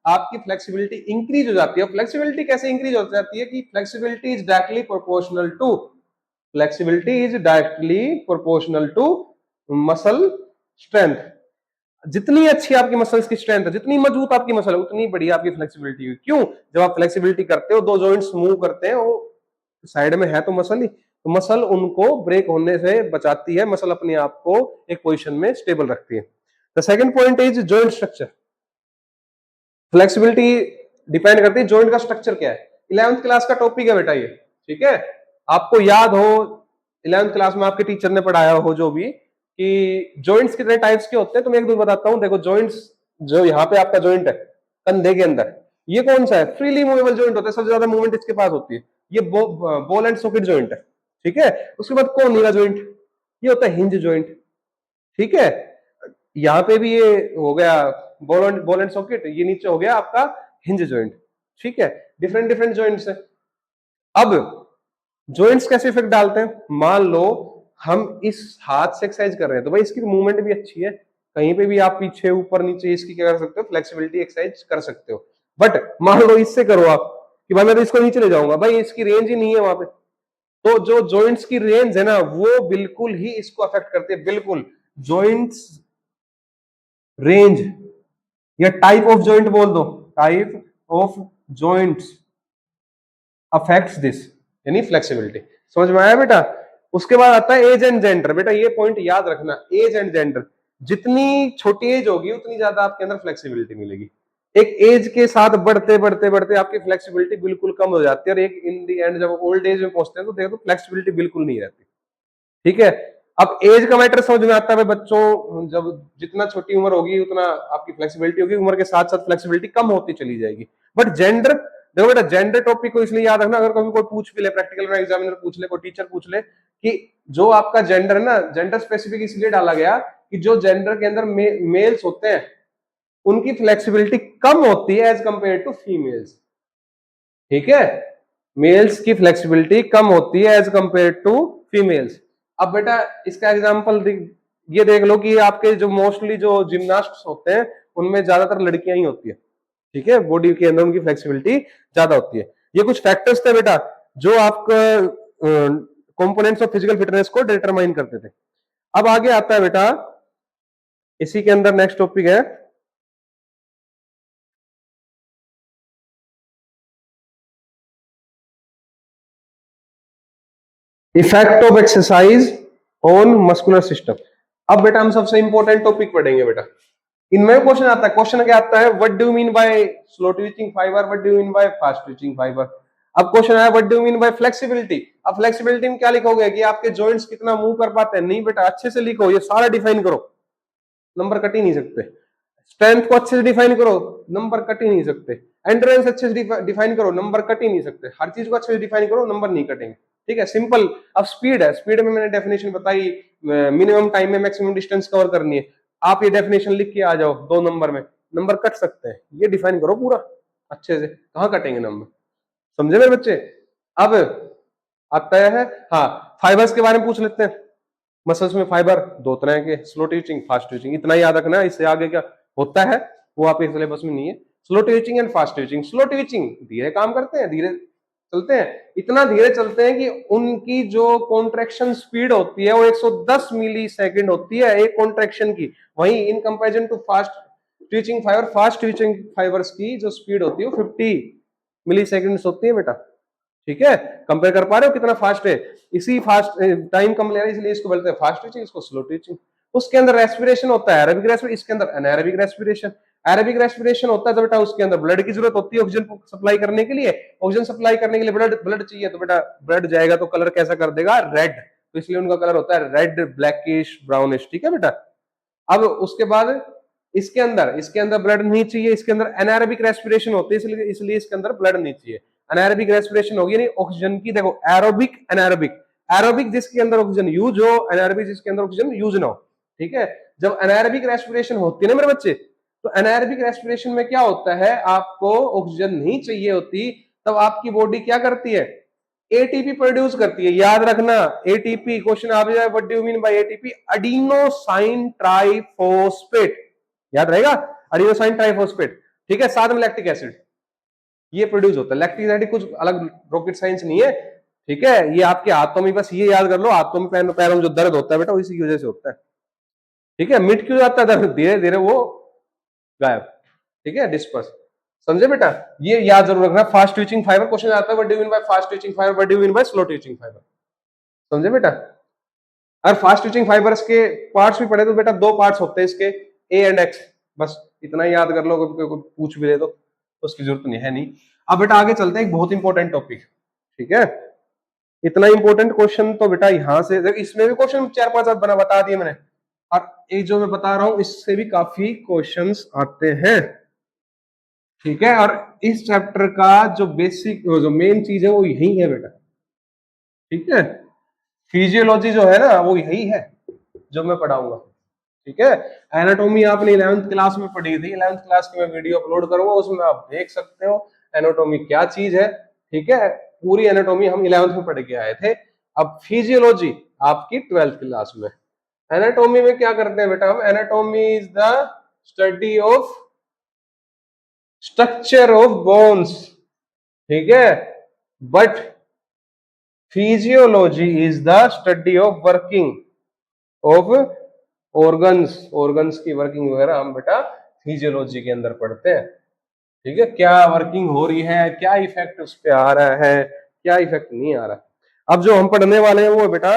आपकी फ्लेक्सिबिलिटी इंक्रीज हो जाती है। फ्लेक्सिबिलिटी कैसे इंक्रीज हो जाती है कि flexibility is directly proportional to, flexibility is directly proportional to muscle strength. जितनी अच्छी आपकी मसल्स की स्ट्रेंथ है, जितनी मजबूत आपकी मसल है, उतनी बढ़िया आपकी फ्लेक्सिबिलिटी है। क्यों? जब आप फ्लेक्सिबिलिटी करते हो, दो जॉइंट्स मूव करते हैं, वो साइड में है तो मसल ही, तो मसल उनको ब्रेक होने से बचाती है, मसल अपने आप को एक पोजीशन में स्टेबल रखती है। The second point is joint structure. Flexibility depend करती है जॉइंट का स्ट्रक्चर क्या है। 11th क्लास का टॉपिक है बेटा ये, ठीक है। आपको याद हो 11th क्लास में आपके टीचर ने पढ़ाया हो जो भी, कि जॉइंट्स कितने टाइप्स के होते हैं, तो मैं एक दो बताता हूं। देखो जॉइंट्स, जो यहाँ पे आपका जॉइंट है कंधे के अंदर, ये कौन सा है, फ्रीली मूवेबल जॉइंट होता है, सबसे ज्यादा मूवमेंट इसके पास होती है, ये बॉल एंड सॉकेट जॉइंट है, ठीक है। उसके बाद कोनिका जॉइंट, ये होता है हिंज जॉइंट, ठीक है। यहाँ पे भी ये हो गया बॉल एंड सॉकेट, ये नीचे हो गया आपका हिंज जॉइंट, ठीक है। डिफरेंट डिफरेंट जॉइंट्स है। अब जॉइंट्स कैसे इफेक्ट डालते हैं, मान लो हम इस हाथ से एक्सरसाइज कर रहे हैं तो भाई इसकी मूवमेंट भी अच्छी है, कहीं पे भी आप पीछे ऊपर नीचे इसकी क्या कर सकते हो, फ्लेक्सिबिलिटी एक्सरसाइज कर सकते हो। बट मान लो इससे करो आप कि भाई मैं तो इसको नीचे ले जाऊंगा, भाई इसकी रेंज ही नहीं है वहां पे, तो जो जॉइंट्स की रेंज है ना, वो बिल्कुल ही इसको अफेक्ट करते हैं, बिल्कुल। जॉइंट्स रेंज या टाइप ऑफ जॉइंट बोल दो, type of joints affects this, यानी फ्लेक्सिबिलिटी। समझ में आया बेटा? उसके बाद आता है एज एंड जेंडर। बेटा ये पॉइंट याद रखना, एज एंड जेंडर, जितनी छोटी एज होगी उतनी ज्यादा आपके अंदर फ्लेक्सिबिलिटी मिलेगी। एक एज के साथ बढ़ते बढ़ते बढ़ते आपकी फ्लेक्सिबिलिटी बिल्कुल कम हो जाती है, और एक इन दी एंड जब ओल्ड एज में पहुंचते हैं तो देखो फ्लेक्सिबिलिटी बिल्कुल नहीं रहती। ठीक है, अब एज का मैटर समझ में आता है बच्चों, जब जितना छोटी उम्र होगी उतना आपकी फ्लेक्सिबिलिटी होगी, उम्र के साथ साथ फ्लेक्सिबिलिटी कम होती चली जाएगी। बट जेंडर, देखो बेटा जेंडर टॉपिक को इसलिए याद रखना, अगर कभी कोई पूछ भी ले, प्रैक्टिकल में एग्जामिनर पूछ ले, कोई टीचर पूछ ले कि जो आपका जेंडर है ना, जेंडर स्पेसिफिक इसलिए डाला गया कि जो जेंडर के अंदर मेल्स होते हैं उनकी फ्लेक्सिबिलिटी कम होती है एज कंपेयर टू फीमेल्स। ठीक है, मेल्स की फ्लेक्सिबिलिटी कम होती है एज कंपेयर टू फीमेल्स। अब बेटा इसका एग्जांपल ये देख लो कि आपके जो मोस्टली जो जिम्नास्ट होते हैं उनमें ज्यादातर लड़कियां ही होती है। ठीक है, बॉडी के अंदर उनकी फ्लेक्सिबिलिटी ज्यादा होती है। ये कुछ फैक्टर्स थे बेटा जो आपका कंपोनेंट्स ऑफ फिजिकल फिटनेस को डिटरमाइन करते थे। अब आगे आता है बेटा, इसी के अंदर नेक्स्ट टॉपिक है effect of exercise on muscular system. अब बेटा हम सबसे इंपॉर्टेंट टॉपिक पढ़ेंगे बेटा, इनमें क्वेश्चन आता है। क्वेश्चन क्या आता है, what do you mean bye slow twitching fibre, what do you mean bye fast twitching fibre. अब क्वेश्चन आया what do you mean bye flexibility. अब फ्लेक्सिबिलिटी में क्या लिखोगे कि आपके जॉइंट्स कितना मूव कर पाते हैं। नहीं बेटा, अच्छे से लिखो, ये सारा डिफाइन करो, नंबर कट ही नहीं सकते। स्ट्रेंथ को अच्छे से डिफाइन करो, नंबर कट ही नहीं सकते। एंड्योरेंस अच्छे से डिफाइन करो, नंबर कट ही नहीं सकते। हर चीज को अच्छे से डिफाइन करो, नंबर नहीं कटेंगे। ठीक है, सिंपल। अब स्पीड है, स्पीड में मैंने डेफिनेशन बताई, मिनिमम टाइम में मैक्सिमम डिस्टेंस कवर करनी है। आप ये डेफिनेशन लिख के आ जाओ 2 नंबर में, नंबर कट सकते हैं, ये डिफाइन करो पूरा अच्छे से, कहाँ कटेंगे नंबर। समझे मेरे बच्चे? अब आता है, हाँ, फाइबर्स के बारे में पूछ लेते हैं। मसल्स में फाइबर 2 तरह के, स्लो ट्विचिंग, फास्ट ट्विचिंग, इतना याद रखना। इससे आगे क्या होता है वो आपके सिलेबस में नहीं है। Slow twitching and fast twitching. Slow twitching धीरे काम करते हैं, धीरे चलते हैं, इतना धीरे चलते हैं कि उनकी जो कॉन्ट्रैक्शन स्पीड होती है वो 110 मिली सेकेंड होती है एक कॉन्ट्रैक्शन की। वहीं in comparison to fast twitching fibre, fast twitching fibres की जो स्पीड होती है वो 50 मिली सेकेंड होती है बेटा। ठीक है, कंपेयर कर पा रहे हो कितना फास्ट है। इसी फास्ट टाइम कम ले रहा है इसलिए इसको बोलते हैं फास्ट ट्विचिंग, इसको स्लो ट्विचिंग। उसके अंदर रेस्पिरेशन होता है, एरोबिक रेस्पिरेशन, इसके अंदर एनारोबिक रेस्पिरेशन। एरोबिक रेस्पिरेशन होता है तो बेटा उसके अंदर ब्लड की जरूरत होती है ऑक्सीजन सप्लाई करने के लिए। ऑक्सीजन सप्लाई करने के लिए ब्लड ब्लड चाहिए, तो बेटा ब्लड जाएगा तो कलर कैसा कर देगा, रेड। तो इसलिए उनका कलर होता है रेड, ब्लैकिश, ब्राउनिश। ठीक है बेटा। अब उसके बाद इसके अंदर ब्लड नहीं चाहिए, इसके अंदर एनारोबिक रेस्पिरेशन होती है, इसलिए इसलिए इसके अंदर ब्लड नहीं चाहिए। एनारोबिक रेस्पिरेशन होगी नहीं ऑक्सीजन की, देखो एरोबिक एनारोबिक। एरोबिक जिसके अंदर ऑक्सीजन यूज हो, एनारोबिक जिसके अंदर ऑक्सीजन यूज ना हो। ठीक है, जब एनारोबिक रेस्पिरेशन होती है ना मेरे बच्चे, तो एनारोबिक रेस्पिरेशन में क्या होता है, आपको ऑक्सीजन नहीं चाहिए होती, तब आपकी बॉडी क्या करती है, एटीपी प्रोड्यूस करती है। याद रखना, एटीपी क्वेश्चन आ जाए, what do you mean by ATP, adenosine triphosphate. याद रहेगा, एडिनोसाइन ट्राइफॉस्फेट। ठीक है, साथ में लैक्टिक एसिड, ये प्रोड्यूस होता है। लैक्टिक एसिड कुछ अलग रॉकेट साइंस नहीं है। ठीक है, ये आपके हाथों में, बस ये याद कर लो, हाथों में पैरों में जो दर्द होता है बेटा वो इसी की वजह से होता है। ठीक है, मिट क्यों जाता है दर्द, धीरे धीरे वो गायब। ठीक है, डिस्पर्स। समझे बेटा, ये याद जरूर रखना। फास्ट ट्विचिंग फाइबर क्वेश्चन आता है, what do you mean bye fast twitching fibre, what do you mean bye slow twitching fibre. समझे बेटा। और फास्ट ट्विचिंग फाइबर्स के पार्ट्स भी पढ़े तो बेटा 2 पार्ट्स होते हैं इसके, ए एंड एक्स। बस इतना ही याद कर लो, कोई पूछ भी दे तो उसकी जरूरत नहीं है नहीं। अब बेटा आगे चलते हैं, एक बहुत इंपॉर्टेंट टॉपिक। ठीक है, इतना इंपॉर्टेंट क्वेश्चन तो बेटा यहां से, इसमें भी क्वेश्चन 4-5 बना बता दिए मैंने, और ये जो मैं बता रहा हूं इससे भी काफी क्वेश्चंस आते हैं। ठीक है, और इस चैप्टर का जो बेसिक जो मेन चीज है वो यही है बेटा। ठीक है, फिजियोलॉजी जो है ना वो यही है जो मैं पढ़ाऊंगा। ठीक है, एनाटॉमी आपने 11th क्लास में पढ़ी थी, 11th क्लास की मैं वीडियो अपलोड करूंगा, उसमें आप देख सकते हो एनाटॉमी क्या चीज है। ठीक है, पूरी एनाटॉमी हम 11th में पढ़ के आए थे। अब फिजियोलॉजी आपकी 12th क्लास में। एनाटॉमी में क्या करते हैं बेटा हम, anatomy is the study of structure of bones. ठीक है, but physiology is the study of working of organs. Organs की वर्किंग वगैरह हम बेटा फिजियोलॉजी के अंदर पढ़ते हैं। ठीक है, क्या वर्किंग हो रही है, क्या इफेक्ट उस पर आ रहा है, क्या इफेक्ट नहीं आ रहा। अब जो हम पढ़ने वाले हैं वो है बेटा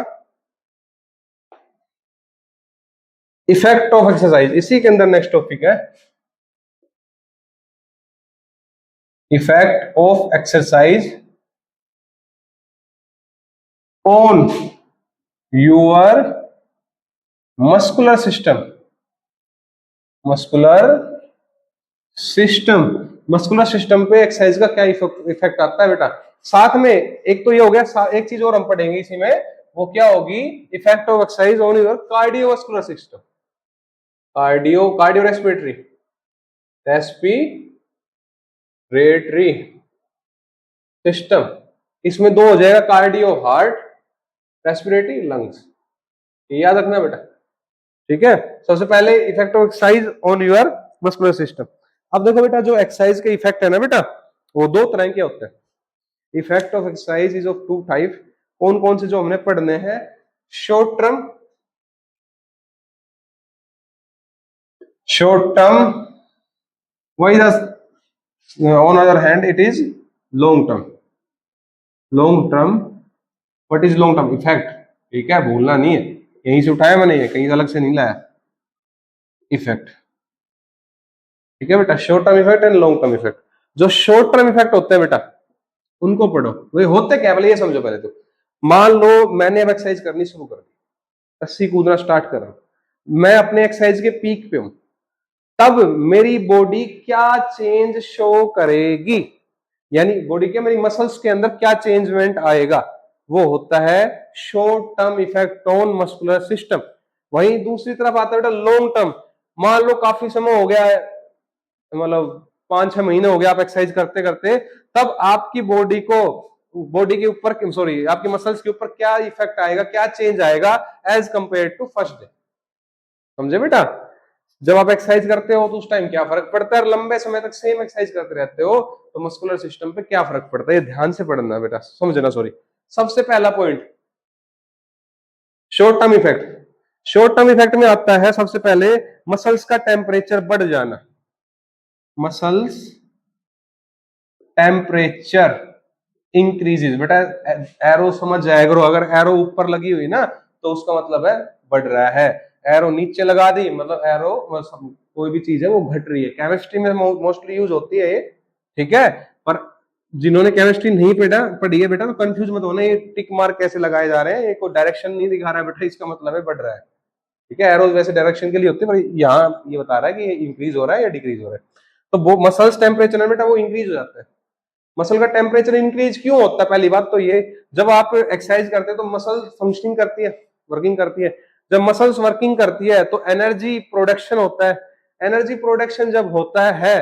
इफेक्ट ऑफ एक्सरसाइज, इसी के अंदर नेक्स्ट टॉपिक है effect of exercise on your muscular system. Muscular system, muscular system पे एक्सरसाइज का क्या इफेक्ट आता है बेटा। साथ में एक तो ये हो गया, एक चीज और हम पढ़ेंगे इसी में, वो क्या होगी, effect of exercise on your cardiovascular system. Cardio respiratory, respiratory system, इसमें दो हो जाएगा, कार्डियो हार्ट, रेस्पिरेटरी लंग्स, ये याद रखना बेटा। ठीक है, सबसे पहले effect of exercise on your muscular system. अब देखो बेटा, जो एक्सरसाइज के इफेक्ट है ना बेटा, वो दो तरह के होते हैं। Effect of exercise is of two type. कौन कौन से जो हमने पढ़ने हैं, short term, why does on other hand it is long term, what is long term effect, ठीक है, भूलना नहीं है, यहीं से उठाया मैंने, ये कहीं अलग से नहीं लाया इफेक्ट। ठीक है बेटा, short term effect and long term effect. जो शॉर्ट टर्म इफेक्ट होते हैं बेटा, उनको पढ़ो। वे होते क्या, पहले ये समझो। पहले तो मान लो मैंने अब एक्सरसाइज करनी शुरू कर दी, रस्सी कूदना स्टार्ट कर रहा हूं, मैं अपने एक्सरसाइज के पीक पे हूं, तब मेरी बॉडी क्या चेंज शो करेगी, यानी बॉडी के मेरी मसल्स के अंदर क्या चेंजमेंट आएगा, वो होता है short term effect on muscular system. वहीं दूसरी तरफ आता है बेटा लॉन्ग टर्म। मान लो काफी समय हो गया है, मतलब 5-6 महीने हो गए आप एक्सरसाइज करते करते, तब आपकी बॉडी के ऊपर, सॉरी, आपकी मसल्स के ऊपर क्या इफेक्ट आएगा, क्या चेंज आएगा as compare to first day. समझे बेटा, जब आप एक्सरसाइज करते हो तो उस टाइम क्या फर्क पड़ता है, लंबे समय तक सेम एक्सरसाइज करते रहते हो तो मस्कुलर सिस्टम पे क्या फर्क पड़ता है, ये ध्यान से पढ़ना बेटा, समझना। सॉरी, सबसे पहला point short term effect. Short term effect में आता है सबसे पहले मसल्स का टेम्परेचर बढ़ जाना। मसल्स टेम्परेचर इंक्रीजेस, बेटा एरो समझ जाएगा, अगर एरो ऊपर लगी हुई ना तो उसका मतलब है बढ़ रहा है, एरो नीचे लगा दी मतलब एरो कोई भी चीज है वो घट रही है। केमिस्ट्री में मोस्टली यूज होती है ये, ठीक है। पर जिन्होंने केमिस्ट्री नहीं पढ़ी है बेटा, तो कंफ्यूज मत होना, ये टिक मार्क कैसे लगाए जा रहे हैं, ये कोई डायरेक्शन नहीं दिखा रहा है बेटा, इसका मतलब है बढ़ रहा है। ठीक है, एरो वैसे डायरेक्शन के लिए होती है, पर यहाँ ये बता रहा है कि ये इंक्रीज हो रहा है या डिक्रीज हो रहा है। तो वो मसल्स टेम्परेचर है बेटा, वो इंक्रीज हो जाता है। मसल का टेम्परेचर इंक्रीज क्यों होता है, पहली बात तो ये, जब आप एक्सरसाइज करते हैं तो मसल फंक्शनिंग करती है, वर्किंग करती है। जब मसल्स वर्किंग करती है तो एनर्जी प्रोडक्शन होता है। एनर्जी प्रोडक्शन जब होता है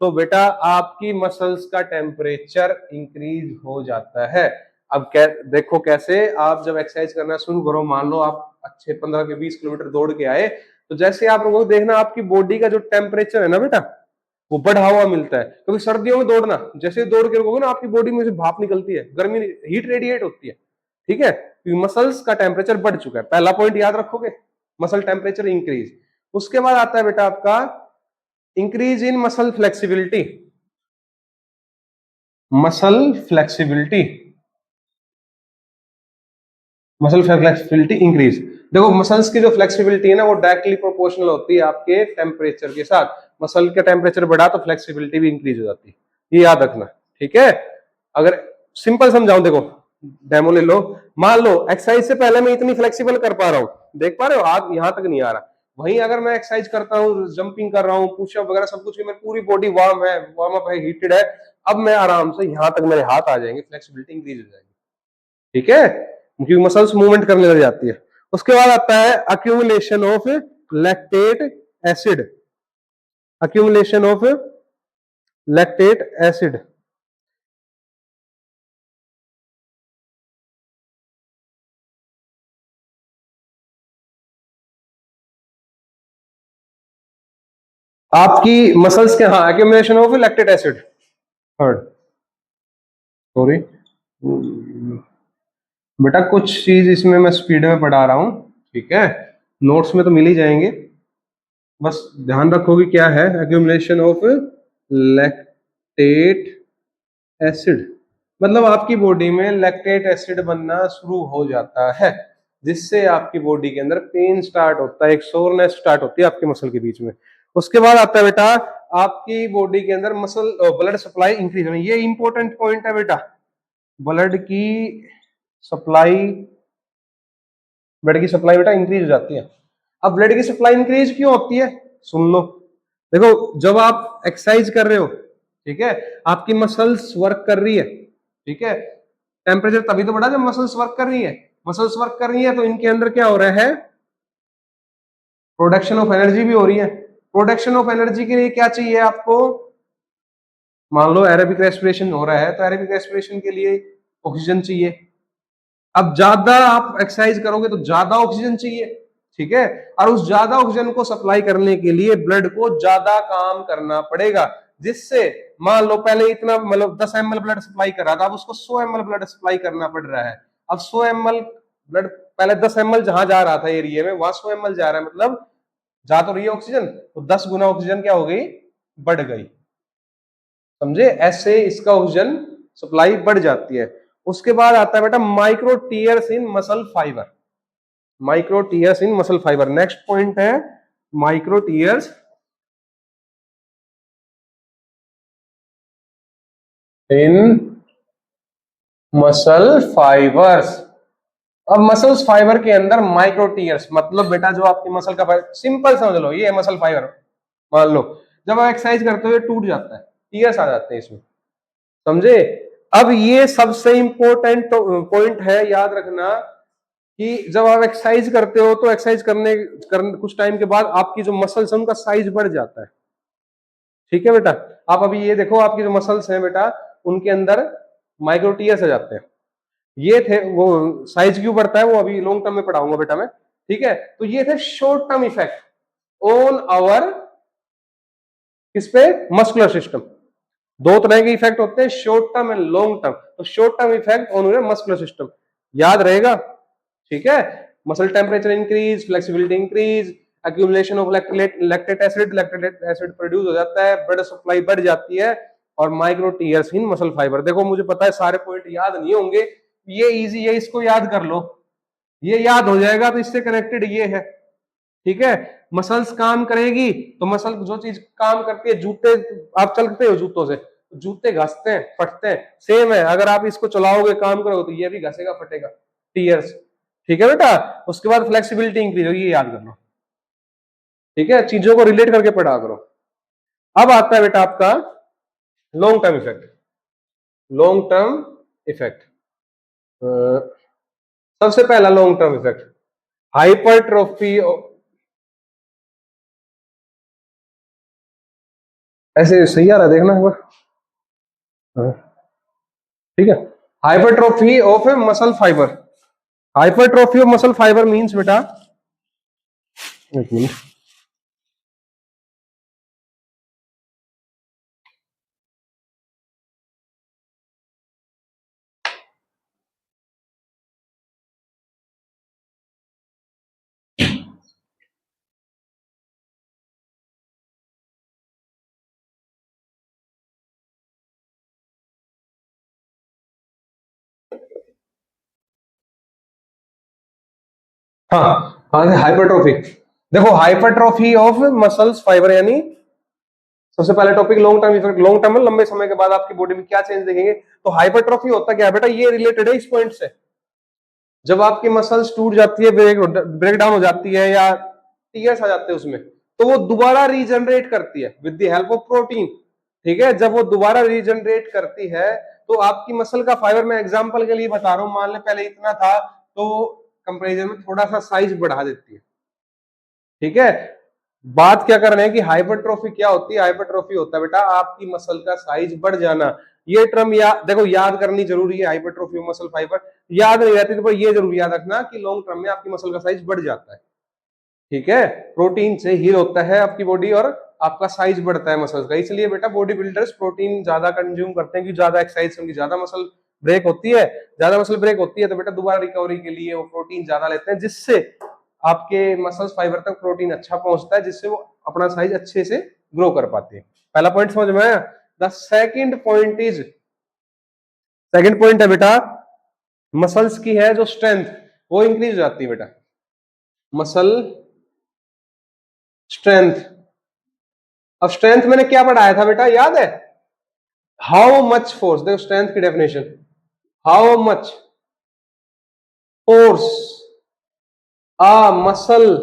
तो बेटा आपकी मसल्स का टेम्परेचर इंक्रीज हो जाता है। अब देखो कैसे, आप जब एक्सरसाइज करना शुरू करो, मान लो आप अच्छे 15 के 20 किलोमीटर दौड़ के आए, तो जैसे आप लोगों को देखना आपकी बॉडी का जो टेम्परेचर है ना बेटा, वो बढ़ा हुआ मिलता है। क्योंकि सर्दियों में दौड़ना, जैसे दौड़ के रुकोगे ना, आपकी बॉडी में से भाप निकलती है, गर्मी, हीट रेडिएट होती है। ठीक है, क्योंकि मसल्स का टेम्परेचर बढ़ चुका है। पहला पॉइंट याद रखोगे, मसल टेम्परेचर इंक्रीज। उसके बाद आता है बेटा आपका increase in muscle flexibility. Muscle flexibility, muscle flexibility increase. देखो मसल्स की जो फ्लेक्सिबिलिटी है ना, वो डायरेक्टली प्रोपोर्शनल होती है आपके टेम्परेचर के साथ। मसल का टेम्परेचर बढ़ा तो फ्लेक्सिबिलिटी भी इंक्रीज हो जाती है, ये याद रखना। ठीक है, अगर सिंपल समझाऊं, देखो डेमो ले लो। मान लो एक्सरसाइज से पहले मैं इतनी फ्लेक्सिबल कर पा रहा हूं, देख पा रहे हो, हाथ यहां तक नहीं आ रहा। वहीं अगर मैं एक्सरसाइज करता हूँ, जंपिंग कर रहा हूँ, पुशअप वगैरह सब कुछ, मेरी पूरी बॉडी वार्म अप है, हीटेड है, अब मैं आराम से यहां तक मेरे हाथ आ जाएंगे, फ्लेक्सिबिलिटी इंक्रीज हो जाएगी। ठीक है, क्योंकि मसल्स मूवमेंट करने लग जाती है। उसके बाद आता है accumulation of lactate acid. Accumulation of lactate acid, आपकी मसल्स के, हाँ, accumulation of lactate acid. Third, sorry बेटा, कुछ चीज इसमें मैं स्पीड में पढ़ा रहा हूं, ठीक है, नोट्स में तो मिल ही जाएंगे, बस ध्यान रखो कि क्या है अक्यूमुलेशन ऑफ लैक्टेट एसिड। मतलब आपकी बॉडी में लैक्टेट एसिड बनना शुरू हो जाता है, जिससे आपकी बॉडी के अंदर पेन स्टार्ट होता है, एक सोरनेस स्टार्ट होती है आपके मसल के बीच में। उसके बाद आता है बेटा आपकी बॉडी के अंदर मसल ब्लड सप्लाई इंक्रीज होनी, ये इंपॉर्टेंट पॉइंट है बेटा। ब्लड की सप्लाई, ब्लड की सप्लाई बेटा इंक्रीज हो जाती है। अब ब्लड की सप्लाई इंक्रीज क्यों होती है, सुन लो। देखो जब आप एक्सरसाइज कर रहे हो, ठीक है, आपकी मसल्स वर्क कर रही है, ठीक है, टेम्परेचर तभी तो बढ़ा जब मसल्स वर्क कर रही है। मसल्स वर्क कर रही है तो इनके अंदर क्या हो रहा है, प्रोडक्शन ऑफ एनर्जी भी हो रही है। प्रोडक्शन ऑफ एनर्जी के लिए क्या चाहिए आपको, मान लो एरोबिक रेस्पिरेशन हो रहा है तो एरोबिक रेस्पिरेशन के लिए ऑक्सीजन चाहिए। अब ज्यादा आप एक्सरसाइज करोगे तो ज्यादा ऑक्सीजन चाहिए, ठीक है, और उस ज्यादा ऑक्सीजन को सप्लाई करने के लिए ब्लड को ज्यादा काम करना पड़ेगा, जिससे मान लो पहले इतना मतलब 10 ml ब्लड सप्लाई कर रहा था, अब उसको 100 ml ब्लड सप्लाई करना पड़ रहा है। अब 100 ml ब्लड, पहले 10 ml जहां जा रहा था एरिया में, वहां 100 ml जा रहा है, मतलब जा तो रही है ऑक्सीजन, तो 10 गुना ऑक्सीजन क्या हो गई, बढ़ गई। समझे, ऐसे इसका ऑक्सीजन सप्लाई बढ़ जाती है। उसके बाद आता है बेटा micro tears in muscle fibre. Micro tears in muscle fibre next point है, micro tears in muscle fibres. अब मसल्स फाइबर के अंदर माइक्रो टीयर्स मतलब बेटा जो आपकी मसल का फाइबर, सिंपल समझ लो, ये मसल फाइबर मान लो जब आप एक्सरसाइज करते हो ये टूट जाता है, टीयर्स आ जाते हैं इसमें, समझे। अब ये सबसे इंपॉर्टेंट पॉइंट है, याद रखना कि जब आप एक्सरसाइज करते हो तो एक्सरसाइज करने कुछ टाइम के बाद आपकी जो मसल्स है उनका साइज बढ़ जाता है, ठीक है बेटा। आप अभी ये देखो आपकी जो मसल्स हैं बेटा उनके अंदर माइक्रोटीयर्स आ जाते हैं, ये थे वो, साइज क्यों बढ़ता है वो अभी लॉन्ग टर्म में पढ़ाऊंगा बेटा मैं, ठीक है। तो ये थे short term effect on our, किस पे, मस्कुलर सिस्टम। दो तरह के इफेक्ट होते हैं, short term and long term. तो short term effect on muscular system, याद रहेगा, ठीक है। Muscle temperature increase, flexibility increase, accumulation of lactate acid produce हो जाता है, ब्लड सप्लाई बढ़ जाती है, और micro tears in muscle fibre. देखो मुझे पता है सारे पॉइंट याद नहीं होंगे, ये इजी है, इसको याद कर लो, ये याद हो जाएगा, तो इससे कनेक्टेड ये है, ठीक है। मसल्स काम करेगी तो मसल जो चीज काम करती है, जूते आप चलते हो जूतों से, जूते घसते हैं फटते हैं, सेम है, अगर आप इसको चलाओगे काम करोगे तो ये भी घसेगा फटेगा, टीयर्स, ठीक है बेटा। उसके बाद फ्लेक्सिबिलिटी इंक्रीज होगी, ये याद कर लो, ठीक है, चीजों को रिलेट करके पढ़ा करो। अब आता है बेटा आपका long term effect. Long term effect, सबसे पहला लॉन्ग टर्म इफेक्ट हाइपरट्रोफी, ऐसे सही आ रहा है देखना एक बार, हाँ, ठीक है। Hypertrophy of A muscle fibre, hypertrophy of muscle fibre means बेटा, एक मिनट, हाँ हाँ, हाइपरट्रोफी। देखो हाइपरट्रोफी ऑफ मसल्स फाइबर यानी सबसे पहले topic long term effect. Long term में लंबे समय के बाद आपकी बॉडी में क्या चेंज देखेंगे, तो हाइपरट्रोफी होता क्या है बेटा, ये रिलेटेड है इस पॉइंट से। जब आपकी मसल्स टूट जाती है, ब्रेक डाउन हो जाती है, या टीयर्स आ जाते हैं उसमें, तो वो दोबारा रीजनरेट करती है with the help of protein, ठीक है। जब वो दोबारा रीजनरेट करती है तो आपकी मसल का फाइबर, मैं एग्जांपल के लिए बता रहा हूं, मान ले पहले इतना था तो कंपैरिजन में थोड़ा सा साइज बढ़ा देती है, ठीक है। बात क्या कर रहे हैं कि हाइपरट्रोफी क्या होती है, हाइपरट्रोफी होता है बेटा आपकी मसल का साइज बढ़ जाना। ये टर्म देखो याद करनी जरूरी है, हाइपरट्रोफी मसल फाइबर याद नहीं रहती तो पर ये जरूर याद रखना कि लॉन्ग टर्म में आपकी मसल का साइज बढ़ जाता है, ठीक है। प्रोटीन से हील होता है आपकी बॉडी और आपका साइज बढ़ता है मसल्स का, इसलिए बेटा बॉडी बिल्डर्स प्रोटीन ज्यादा कंज्यूम करते हैं, कि ज्यादा एक्सरसाइज से उनकी ज्यादा मसल ब्रेक होती है। ज्यादा मसल ब्रेक होती है तो बेटा दोबारा रिकवरी के लिए वो प्रोटीन ज्यादा लेते हैं, जिससे आपके मसल्स फाइबर तक प्रोटीन अच्छा पहुंचता है, जिससे वो अपना साइज अच्छे से ग्रो कर पाते हैं। पहला पॉइंट समझ में आया। The second point is second point है बेटा, मसल्स की है जो स्ट्रेंथ वो इंक्रीज हो जाती है बेटा, मसल स्ट्रेंथ। अब स्ट्रेंथ मैंने क्या पढ़ाया था बेटा, याद है? हाउ मच फोर्स, देखो स्ट्रेंथ की definition, how much force a muscle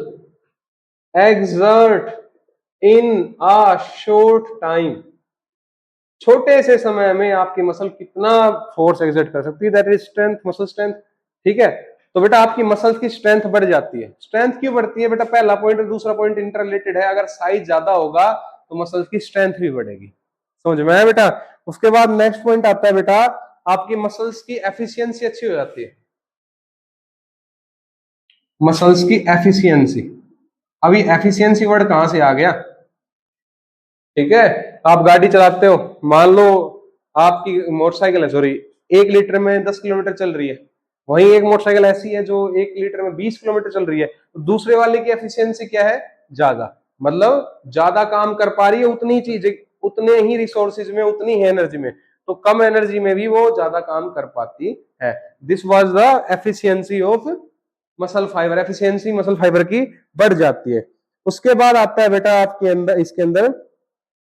exert in a short time, छोटे से समय में आपकी मसल कितना फोर्स एग्जर्ट कर सकती है, that is strength, muscle strength. ठीक है, तो बेटा आपकी मसल की स्ट्रेंथ बढ़ जाती है। स्ट्रेंथ क्यों बढ़ती है बेटा? पहला पॉइंट और दूसरा पॉइंट इंटर रिलेटेड है, अगर साइज ज्यादा होगा तो मसल की स्ट्रेंथ भी बढ़ेगी, समझ में आया बेटा? उसके बाद नेक्स्ट पॉइंट आता है बेटा, आपकी मसल्स की एफिशिएंसी अच्छी हो जाती है, मसल्स की एफिशिएंसी। अभी एफिशिएंसी वर्ड कहां से आ गया? ठीक है, आप गाड़ी चलाते हो, मान लो आपकी मोटरसाइकिल है, सॉरी, 1 लीटर में 10 किलोमीटर चल रही है, वहीं एक मोटरसाइकिल ऐसी है जो 1 लीटर में 20 किलोमीटर चल रही है, तो दूसरे वाले की एफिशिएंसी क्या है? ज्यादा, मतलब ज्यादा काम कर पा रही है, उतनी चीजें, उतने ही रिसोर्सेज में, उतनी ही एनर्जी में, तो कम एनर्जी में भी वो ज्यादा काम कर पाती है। This was the efficiency of muscle fibre, efficiency muscle fibre की बढ़ जाती है। उसके बाद आता है बेटा आपके अंदर, इसके अंदर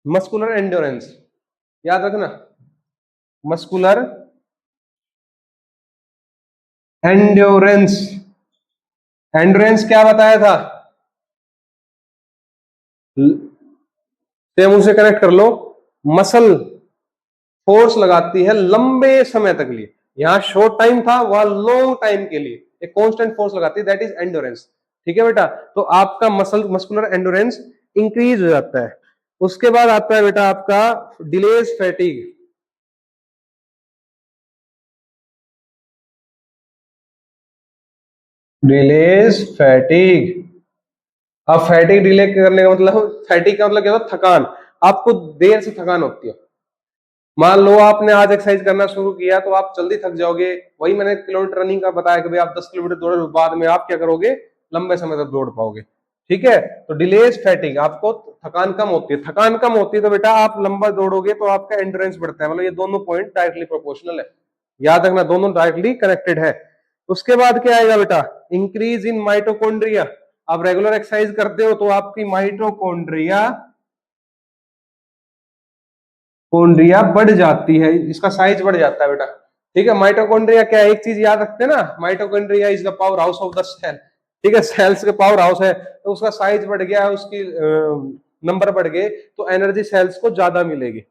मस्कुलर एंड्योरेंस, याद रखना, मस्कुलर एंड्योरेंस। एंड्योरेंस क्या बताया था? सेम उसे कनेक्ट कर लो, मसल फोर्स लगाती है लंबे समय तक लिए, यहां शॉर्ट टाइम था, वहां लॉन्ग टाइम के लिए एक कांस्टेंट फोर्स लगाती है, दैट इज एंड्योरेंस। ठीक है बेटा, तो आपका मस्कुलर एंड्योरेंस इंक्रीज हो जाता है। उसके बाद आता है बेटा आपका डिलेज फैटिग, डिलेज फैटिग। अब फैटिग डिले करने का मतलब, फैटिग का मतलब क्या होता है? थकान, आपको देर से थकान होती है। मान लो आपने आज एक्सरसाइज करना शुरू किया तो आप जल्दी थक जाओगे, वही मैंने किलोमीटर रनिंग का बताया कि भाई आप 10 किलोमीटर दौड़े, बाद में आप क्या करोगे? लंबे समय तक दौड़ पाओगे। ठीक है, तो डिलेज फैटिग, आपको थकान कम होती है, थकान कम होती है तो बेटा आप लंबा दौड़ोगे तो आपका एंड्योरेंस बढ़ता है, मतलब ये दोनों पॉइंट डायरेक्टली प्रोपोर्शनल है, याद रखना, दोनों डायरेक्टली कनेक्टेड है। उसके बाद क्या आएगा बेटा? Increase in mitochondria. आप रेगुलर एक्सरसाइज करते हो तो आपकी माइटोकॉन्ड्रिया कोन्ड्रिया बढ़ जाती है, इसका साइज बढ़ जाता है बेटा। ठीक है, माइटोकॉन्ड्रिया क्या है? एक चीज याद रखते हैं ना, mitochondria is the powerhouse of the cell. ठीक है, सेल्स के पावर हाउस है, तो उसका साइज बढ़ गया, उसकी नंबर बढ़ गए, तो एनर्जी सेल्स को ज्यादा मिलेगी।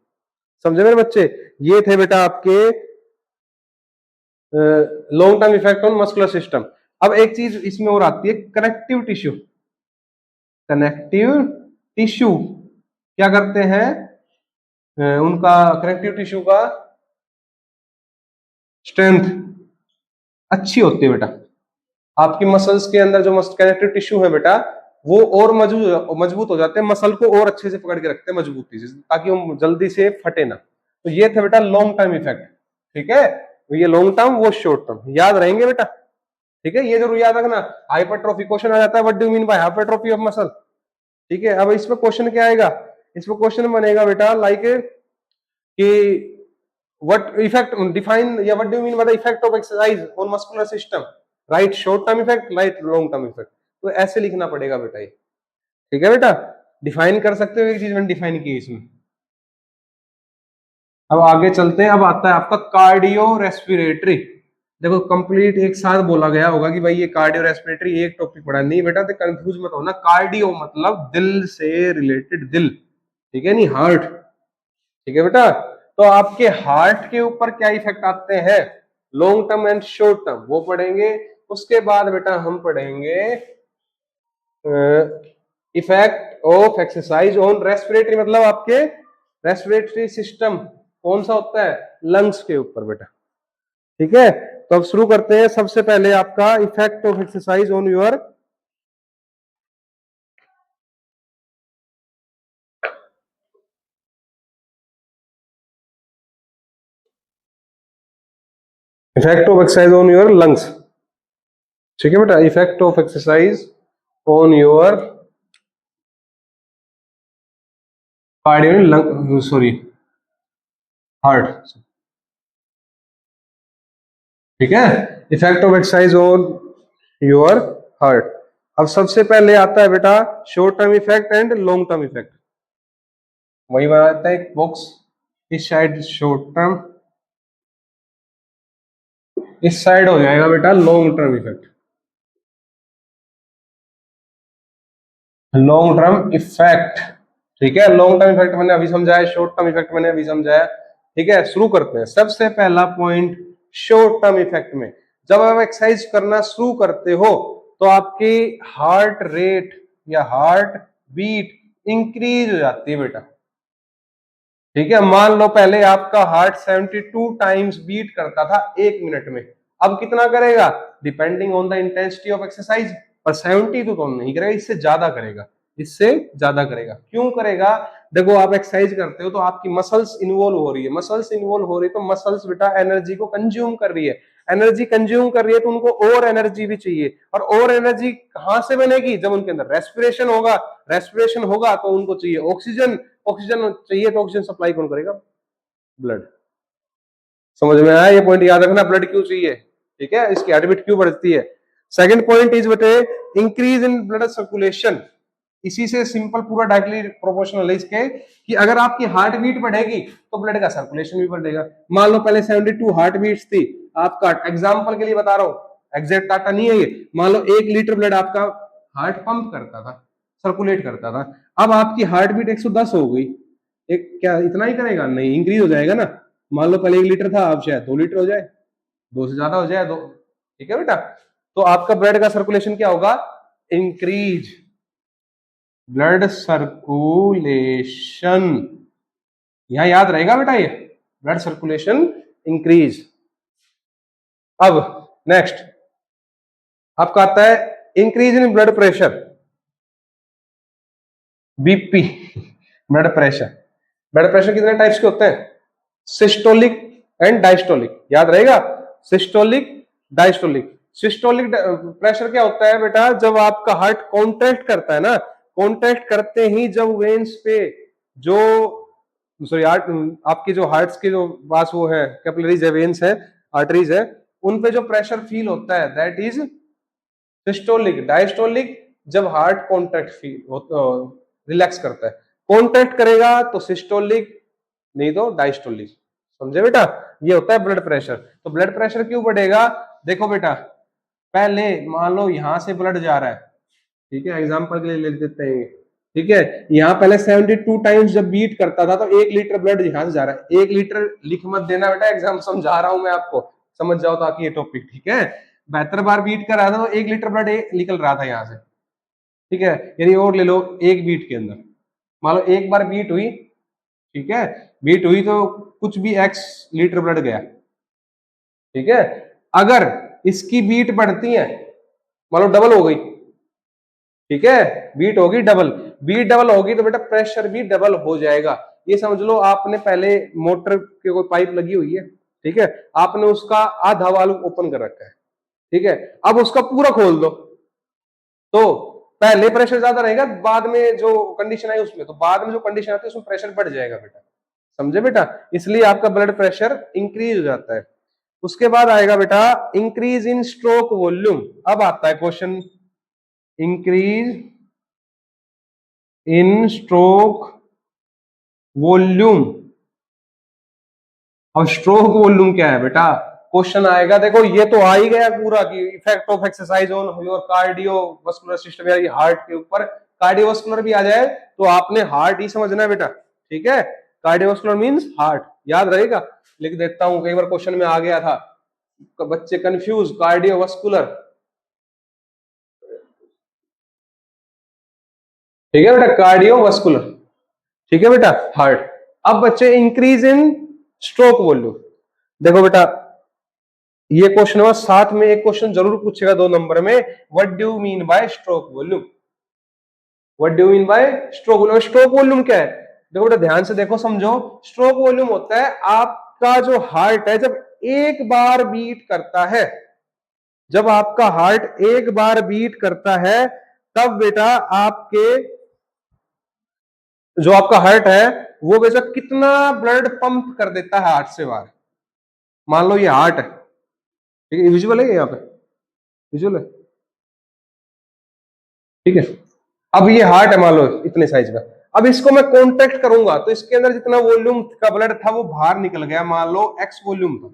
समझे मेरे बच्चे? ये थे बेटा आपके long term effect on muscular system. अब एक चीज इसमें और आती है, कनेक्टिव टिश्यू। कनेक्टिव टिश्यू क्या करते हैं? उनका कनेक्टिव टिश्यू का स्ट्रेंथ अच्छी होती है बेटा, आपकी मसल्स के अंदर जो कनेक्टिव टिश्यू है बेटा, वो और मजबूत हो जाते हैं, मसल को और अच्छे से पकड़ के रखते हैं मजबूती से, ताकि वो जल्दी से फटे ना। तो ये था बेटा लॉन्ग टर्म इफेक्ट। ठीक है, तो ये लॉन्ग टर्म, वो शॉर्ट टर्म, याद रहेंगे बेटा। ठीक है, ये जरूर याद रखना। हाइपरट्रॉफी क्वेश्चन आ जाता है, what do you mean bye hypertrophy of muscle? ठीक है, अब इसमें क्वेश्चन क्या आएगा? इसमें क्वेश्चन बनेगा बेटा लाइक कि what effect define, या what do you mean by the effect of exercise on muscular system? Right short term effect, right long term effect, तो ऐसे लिखना पड़ेगा बेटा ये। ठीक है बेटा, डिफाइन कर सकते हो, एक चीज मैंने डिफाइन की इसमें। अब आगे चलते हैं, अब आता है आपका कार्डियो रेस्पिरेटरी। देखो कंप्लीट एक साथ बोला गया होगा कि भाई ये कार्डियो रेस्पिरेटरी एक टॉपिक पढ़ा, नहीं बेटा, तो कंफ्यूज मत होना, कार्डियो मतलब दिल से रिलेटेड, दिल, ठीक है, नहीं हार्ट। ठीक है बेटा, तो आपके हार्ट के ऊपर क्या इफेक्ट आते हैं, long term and short term, वो पढ़ेंगे। उसके बाद बेटा हम पढ़ेंगे effect of exercise on respiratory, मतलब आपके रेस्पिरेटरी सिस्टम कौन सा होता है? लंग्स के ऊपर बेटा। ठीक है, तो अब शुरू करते हैं। सबसे पहले आपका effect of exercise on your effect of exercise on your lungs. ठीक है बेटा, effect of exercise on your cardio lung, sorry, heart. ठीक है, effect of exercise on your heart. अब सबसे पहले आता है बेटा short term effect and long term effect. वही बनाता है एक बॉक्स, इस साइड शॉर्ट टर्म, इस साइड हो जाएगा बेटा long term effect. Long term effect, ठीक है, लॉन्ग टर्म इफेक्ट मैंने अभी समझाया, शॉर्ट टर्म इफेक्ट मैंने अभी समझाया। ठीक है, शुरू करते हैं। सबसे पहला पॉइंट शॉर्ट टर्म इफेक्ट में, जब आप एक्सरसाइज करना शुरू करते हो तो आपकी हार्ट रेट या हार्ट बीट इंक्रीज हो जाती है बेटा। ठीक है, मान लो पहले आपका हार्ट 72 टाइम्स बीट करता था 1 मिनट में, अब कितना करेगा depending on the intensity of exercise, पर 72 तो नहीं करेगा, इससे ज्यादा करेगा, इससे ज्यादा करेगा। क्यों करेगा? देखो आप एक्सरसाइज करते हो तो आपकी मसल्स इन्वॉल्व हो रही है, मसल्स इन्वॉल्व हो रही है तो मसल्स बेटा एनर्जी को कंज्यूम कर रही है, एनर्जी कंज्यूम कर रही है तो उनको और एनर्जी भी चाहिए, और एनर्जी कहां से बनेगी? जब उनके अंदर रेस्पिरेशन होगा, रेस्पिरेशन होगा तो उनको चाहिए ऑक्सीजन, ऑक्सीजन चाहिए तो ऑक्सीजन सप्लाई कौन करेगा? ब्लड। समझ में आया? ये पॉइंट याद रखना, ब्लड क्यों चाहिए, ठीक है, इसकी हार्ट बीट क्यों बढ़ती है। सेकंड पॉइंट इज बटे इंक्रीज इन ब्लड सर्कुलेशन। इसी से सिंपल पूरा डायरेक्टली प्रोपोर्शनल है इसके, कि अगर आपकी हार्ट बीट बढ़ेगी तो ब्लड का सर्कुलेशन भी बढ़ेगा। मान लो पहले 72 हार्ट बीट्स थी आपका, एग्जांपल के लिए बता रहा हूं, एग्जैक्ट डाटा नहीं है ये, मान लो 1 लीटर ब्लड आपका हार्ट पंप करता था, सर्कुलेट करता था, अब आपकी हार्ट बीट 110 हो गई, एक क्या इतना ही करेगा? नहीं, इंक्रीज हो जाएगा ना। मान लो पहले 1 लीटर था, अब शायद 2 लीटर हो जाए, 2 से ज्यादा हो जाए, 2। ठीक है बेटा, तो आपका ब्लड का सर्कुलेशन क्या होगा? इंक्रीज, ब्लड सर्कुलेशन, यहां याद रहेगा बेटा ये, ब्लड सर्कुलेशन इंक्रीज। अब नेक्स्ट आपका आता है increase in blood pressure, BP, blood pressure. Blood pressure कितने टाइप्स के होते हैं? सिस्टोलिक एंड डायस्टोलिक, याद रहेगा, सिस्टोलिक डायस्टोलिक। सिस्टोलिक प्रेशर क्या होता है बेटा? जब आपका हार्ट कॉन्ट्रैक्ट करता है ना, कॉन्ट्रैक्ट करते ही जब वेन्स पे जो सॉरी हार्ट, आपके जो हार्ट्स के जो पास वो है कैपिलरीज है, वेन्स है, आर्टरीज है, उन पे जो प्रेशर फील होता है दैट इज सिस्टोलिक। डायस्टोलिक जब हार्ट कॉन्ट्रैक्ट फील रिलैक्स करता है, कॉन्ट्रैक्ट करेगा तो सिस्टोलिक, नहीं तो डायस्टोलिक। समझे बेटा? ये होता है ब्लड प्रेशर। तो ब्लड प्रेशर क्यों बढ़ेगा? देखो बेटा, पहले मान लो यहां से ब्लड जा रहा है, ठीक है, एग्जांपल के लिए ले लेते हैं, ठीक है, यहाँ पहले 72 टाइम्स जब बीट करता था तो 1 लीटर ब्लड यहां से जा रहा है। 1 लीटर लिख मत देना बेटा, एग्जाम समझा रहा हूं मैं आपको, समझ जाओ ताकि ये टॉपिक, ठीक है, 72 बार बीट कर रहा था तो 1 लीटर ब्लड निकल रहा था यहाँ से, ठीक है, यानी और ले लो एक बीट के अंदर, मान लो एक बार बीट हुई, ठीक है, बीट हुई तो कुछ भी एक्स लीटर ब्लड गया, ठीक है। अगर इसकी बीट बढ़ती है, मान लो डबल हो गई, ठीक है, बीट होगी डबल, बीट डबल होगी तो बेटा प्रेशर भी डबल हो जाएगा। ये समझ लो आपने पहले मोटर के कोई पाइप लगी हुई है, ठीक है, आपने उसका आधा वाल्व ओपन कर रखा है, ठीक है, अब उसका पूरा खोल दो तो पहले प्रेशर ज्यादा रहेगा, बाद में जो कंडीशन आई उसमें, तो बाद में जो कंडीशन आती है उसमें प्रेशर बढ़ जाएगा बेटा। समझे बेटा? इसलिए आपका ब्लड प्रेशर इंक्रीज हो जाता है। उसके बाद आएगा बेटा इंक्रीज इन स्ट्रोक वॉल्यूम। अब आता है question, increase in stroke volume. अब स्ट्रोक वॉल्यूम क्या है बेटा? क्वेश्चन आएगा, देखो ये तो आ ही गया पूरा कि effect of exercise on your cardiovascular system, यानी हार्ट के ऊपर कार्डियोवास्कुलर भी आ जाए तो आपने हार्ट ही समझना है बेटा, ठीक है, कार्डियोवास्कुलर मींस हार्ट, याद रहेगा। लिख देता हूं, कई बार क्वेश्चन में आ गया था, बच्चे कंफ्यूज, कार्डियोवास्कुलर, ठीक है बेटा, कार्डियोवास्कुलर, ठीक है बेटा, हार्ट। अब बच्चे इंक्रीज इन स्ट्रोक वॉल्यूम, देखो बेटा ये क्वेश्चन हुआ, साथ में एक क्वेश्चन जरूर पूछेगा 2 नंबर में, what do you mean bye stroke volume, what do you mean bye stroke volume. Stroke volume क्या है? देखो बेटा ध्यान से देखो समझो, स्ट्रोक वॉल्यूम होता है आपका जो हार्ट है जब एक बार बीट करता है, जब आपका हार्ट एक बार बीट करता है तब बेटा आपके जो आपका हार्ट है वो बेटा कितना ब्लड पंप कर देता है हार्ट से बाहर। मान लो ये हार्ट है, ठीक है, विजुअल है यहाँ पे, विजुअल है, ठीक है। अब ये हार्ट है मान लो इतने साइज का, अब इसको मैं कॉन्ट्रैक्ट करूंगा तो इसके अंदर जितना वॉल्यूम का ब्लड था वो बाहर निकल गया, मान लो एक्स वॉल्यूम था,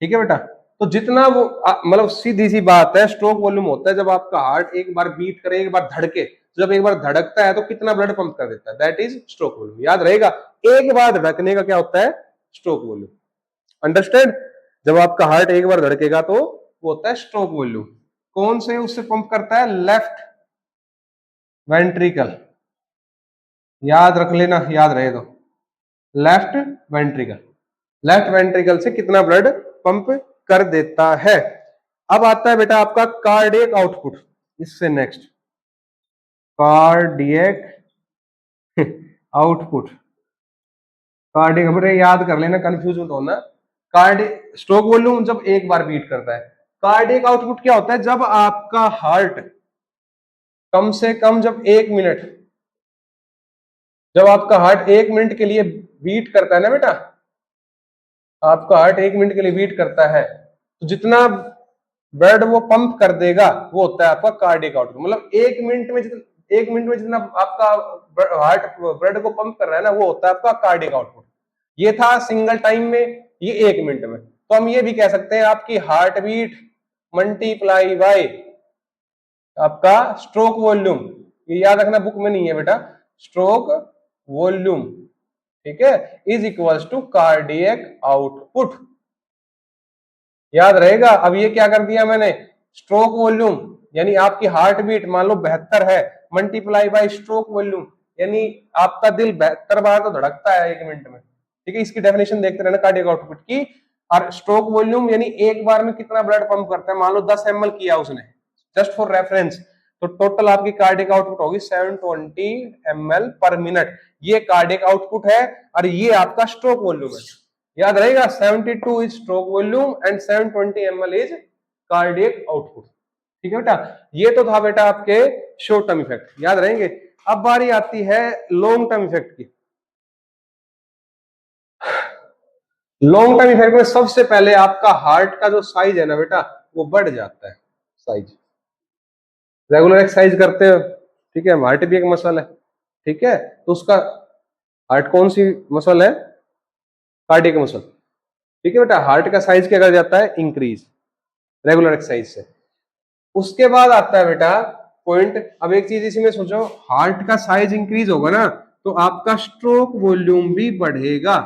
ठीक है बेटा। तो जितना वो मतलब सीधी सी बात है, स्ट्रोक वॉल्यूम होता है जब आपका हार्ट एक बार बीट करे, एक बार धड़के, जब एक बार धड़कता है तो कितना ब्लड पंप कर देता है, दैट इज स्ट्रोक वॉल्यूम। याद रहेगा, एक बार धड़कने का क्या होता है, स्ट्रोक वॉल्यूम। अंडरस्टैंड? जब आपका हार्ट एक बार धड़केगा तो वो होता है स्ट्रोक वॉल्यूम। कौन से उससे पंप करता है, लेफ्ट वेंट्रिकल, याद रख लेना, याद रहे तो, लेफ्ट वेंट्रिकल, लेफ्ट वेंट्रिकल से कितना ब्लड पंप कर देता है। अब आता है बेटा आपका कार्डियक आउटपुट, इससे नेक्स्ट कार्डियक आउटपुट, कार्डियक बेटा याद कर लेना, कंफ्यूज मत होना। कार्डियक स्ट्रोक वॉल्यूम जब एक बार बीट करता है, कार्डियक आउटपुट क्या होता है, जब आपका हार्ट कम से कम जब 1 मिनट, जब आपका हार्ट 1 मिनट के लिए बीट करता है ना बेटा, आपका हार्ट 1 मिनट के लिए बीट करता है तो जितना ब्लड वो पंप कर देगा वो होता है आपका कार्डियक आउटपुट। मतलब 1 मिनट में जितना, 1 मिनट में जितना आपका हार्ट ब्लड को पंप कर रहा है ना वो होता है आपका कार्डियक आउटपुट। ये था सिंगल टाइम में, ये 1 मिनट में। तो हम ये भी कह सकते हैं आपकी हार्ट बीट मल्टीप्लाई बाय आपका स्ट्रोक वॉल्यूम, ये याद रखना, बुक में नहीं है बेटा, स्ट्रोक वॉल्यूम, ठीक है, is equals to cardiac output, याद रहेगा। अब ये क्या कर दिया मैंने, स्ट्रोक वॉल्यूम यानी आपकी हार्ट बीट मान लो 72 है, मल्टीप्लाई बाय स्ट्रोक वॉल्यूम यानी आपका दिल 72 बार तो धड़कता है 1 मिनट में, ठीक है। इसकी डेफिनेशन देखते रहना कार्डियक आउटपुट की। और स्ट्रोक वॉल्यूम यानी एक बार में कितना ब्लड पंप करता है, मान लो 10 ml किया उसने, जस्ट फॉर रेफरेंस, तो टोटल आपकी कार्डियक आउटपुट होगी 720 ml पर मिनट, ये कार्डियक आउटपुट है और ये आपका स्ट्रोक वॉल्यूम है। याद रहेगा 72 is stroke volume and 720 ml is cardiac output, ठीक है बेटा। ये तो था बेटा आपके शॉर्ट टर्म इफेक्ट, याद रहेंगे। अब बारी आती है लॉन्ग टर्म इफेक्ट की। लॉन्ग टर्म इफेक्ट में सबसे पहले आपका हार्ट का जो साइज है ना बेटा वो बढ़ जाता है, साइज, रेगुलर एक्सरसाइज करते हो, ठीक है, हार्ट भी एक मसल है, ठीक है, तो उसका हार्ट कौन सी मसल है, कार्डियक मसल, ठीक है बेटा। हार्ट का साइज क्या कर जाता है, इंक्रीज रेगुलर एक्सरसाइज से। उसके बाद आता है बेटा पॉइंट, अब एक चीज इसी में सोचो, हार्ट का साइज इंक्रीज होगा ना तो आपका स्ट्रोक वॉल्यूम भी बढ़ेगा,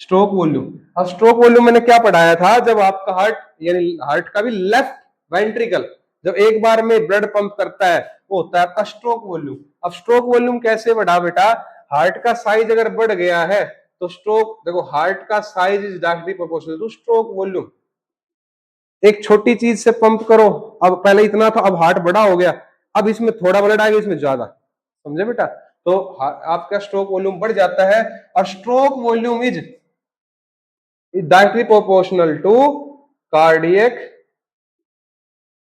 स्ट्रोक वॉल्यूम। अब स्ट्रोक वॉल्यूम मैंने क्या पढ़ाया था, जब आपका हार्ट यानी हार्ट का भी लेफ्ट वेंट्रिकल जब एक बार में ब्लड पंप करता है वो होता है आपका स्ट्रोक वॉल्यूम। अब स्ट्रोक वॉल्यूम कैसे बढ़ा बेटा, हार्ट का साइज अगर बढ़ गया है तो स्ट्रोक, देखो हार्ट का size is directly proportional to stroke volume. एक छोटी चीज से पंप करो, अब पहले इतना था अब हार्ट बड़ा हो गया, अब इसमें थोड़ा ब्लड आ गया इसमें ज्यादा, समझे बेटा, तो आपका स्ट्रोक वॉल्यूम बढ़ जाता है। और stroke volume is directly proportional to cardiac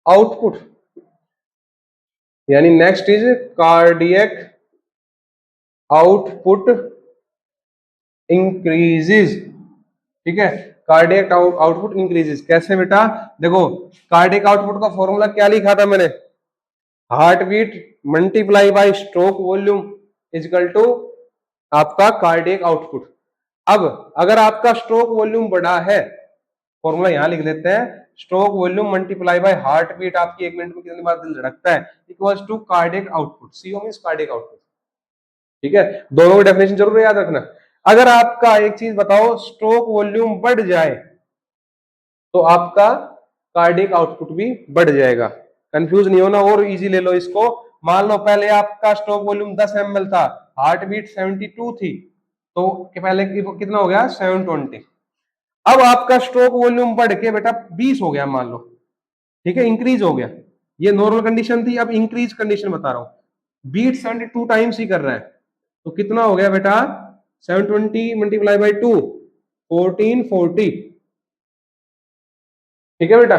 output, यानी next is cardiac output increases, ठीक है, कार्डियक आउटपुट इंक्रीजेस। कैसे बेटा, देखो कार्डियक आउटपुट का फॉर्मूला क्या लिखा था मैंने, heartbeat multiply by stroke volume is equal to आपका कार्डियक आउटपुट। अब अगर आपका स्ट्रोक वॉल्यूम बढ़ा है, फॉर्मूला यहां लिख लेते हैं, stroke volume multiply by heartbeat, आपकी 1 मिनट में कितनी बार दिल धड़कता है, equals to cardiac output, CO means cardiac output, ठीक है। दोनों की डेफिनेशन जरूर याद रखना। अगर आपका एक चीज बताओ, स्ट्रोक वॉल्यूम बढ़ जाए तो आपका कार्डियक आउटपुट भी बढ़ जाएगा, कंफ्यूज नहीं होना, और इजी ले लो इसको। मान लो पहले आपका स्ट्रोक वॉल्यूम 10 ml था, हार्ट बीट 72 थी, तो पहले कितना हो गया 720, अब आपका स्ट्रोक वॉल्यूम बढ़ के बेटा 20 हो गया मान लो, ठीक है, इंक्रीज हो गया, ये नॉर्मल कंडीशन थी, अब इंक्रीज कंडीशन बता रहा हूं, बीट 72 टाइम्स ही कर रहा है, तो कितना हो गया बेटा 720 मल्टीप्लाई बाई 2 1440, ठीक है बेटा,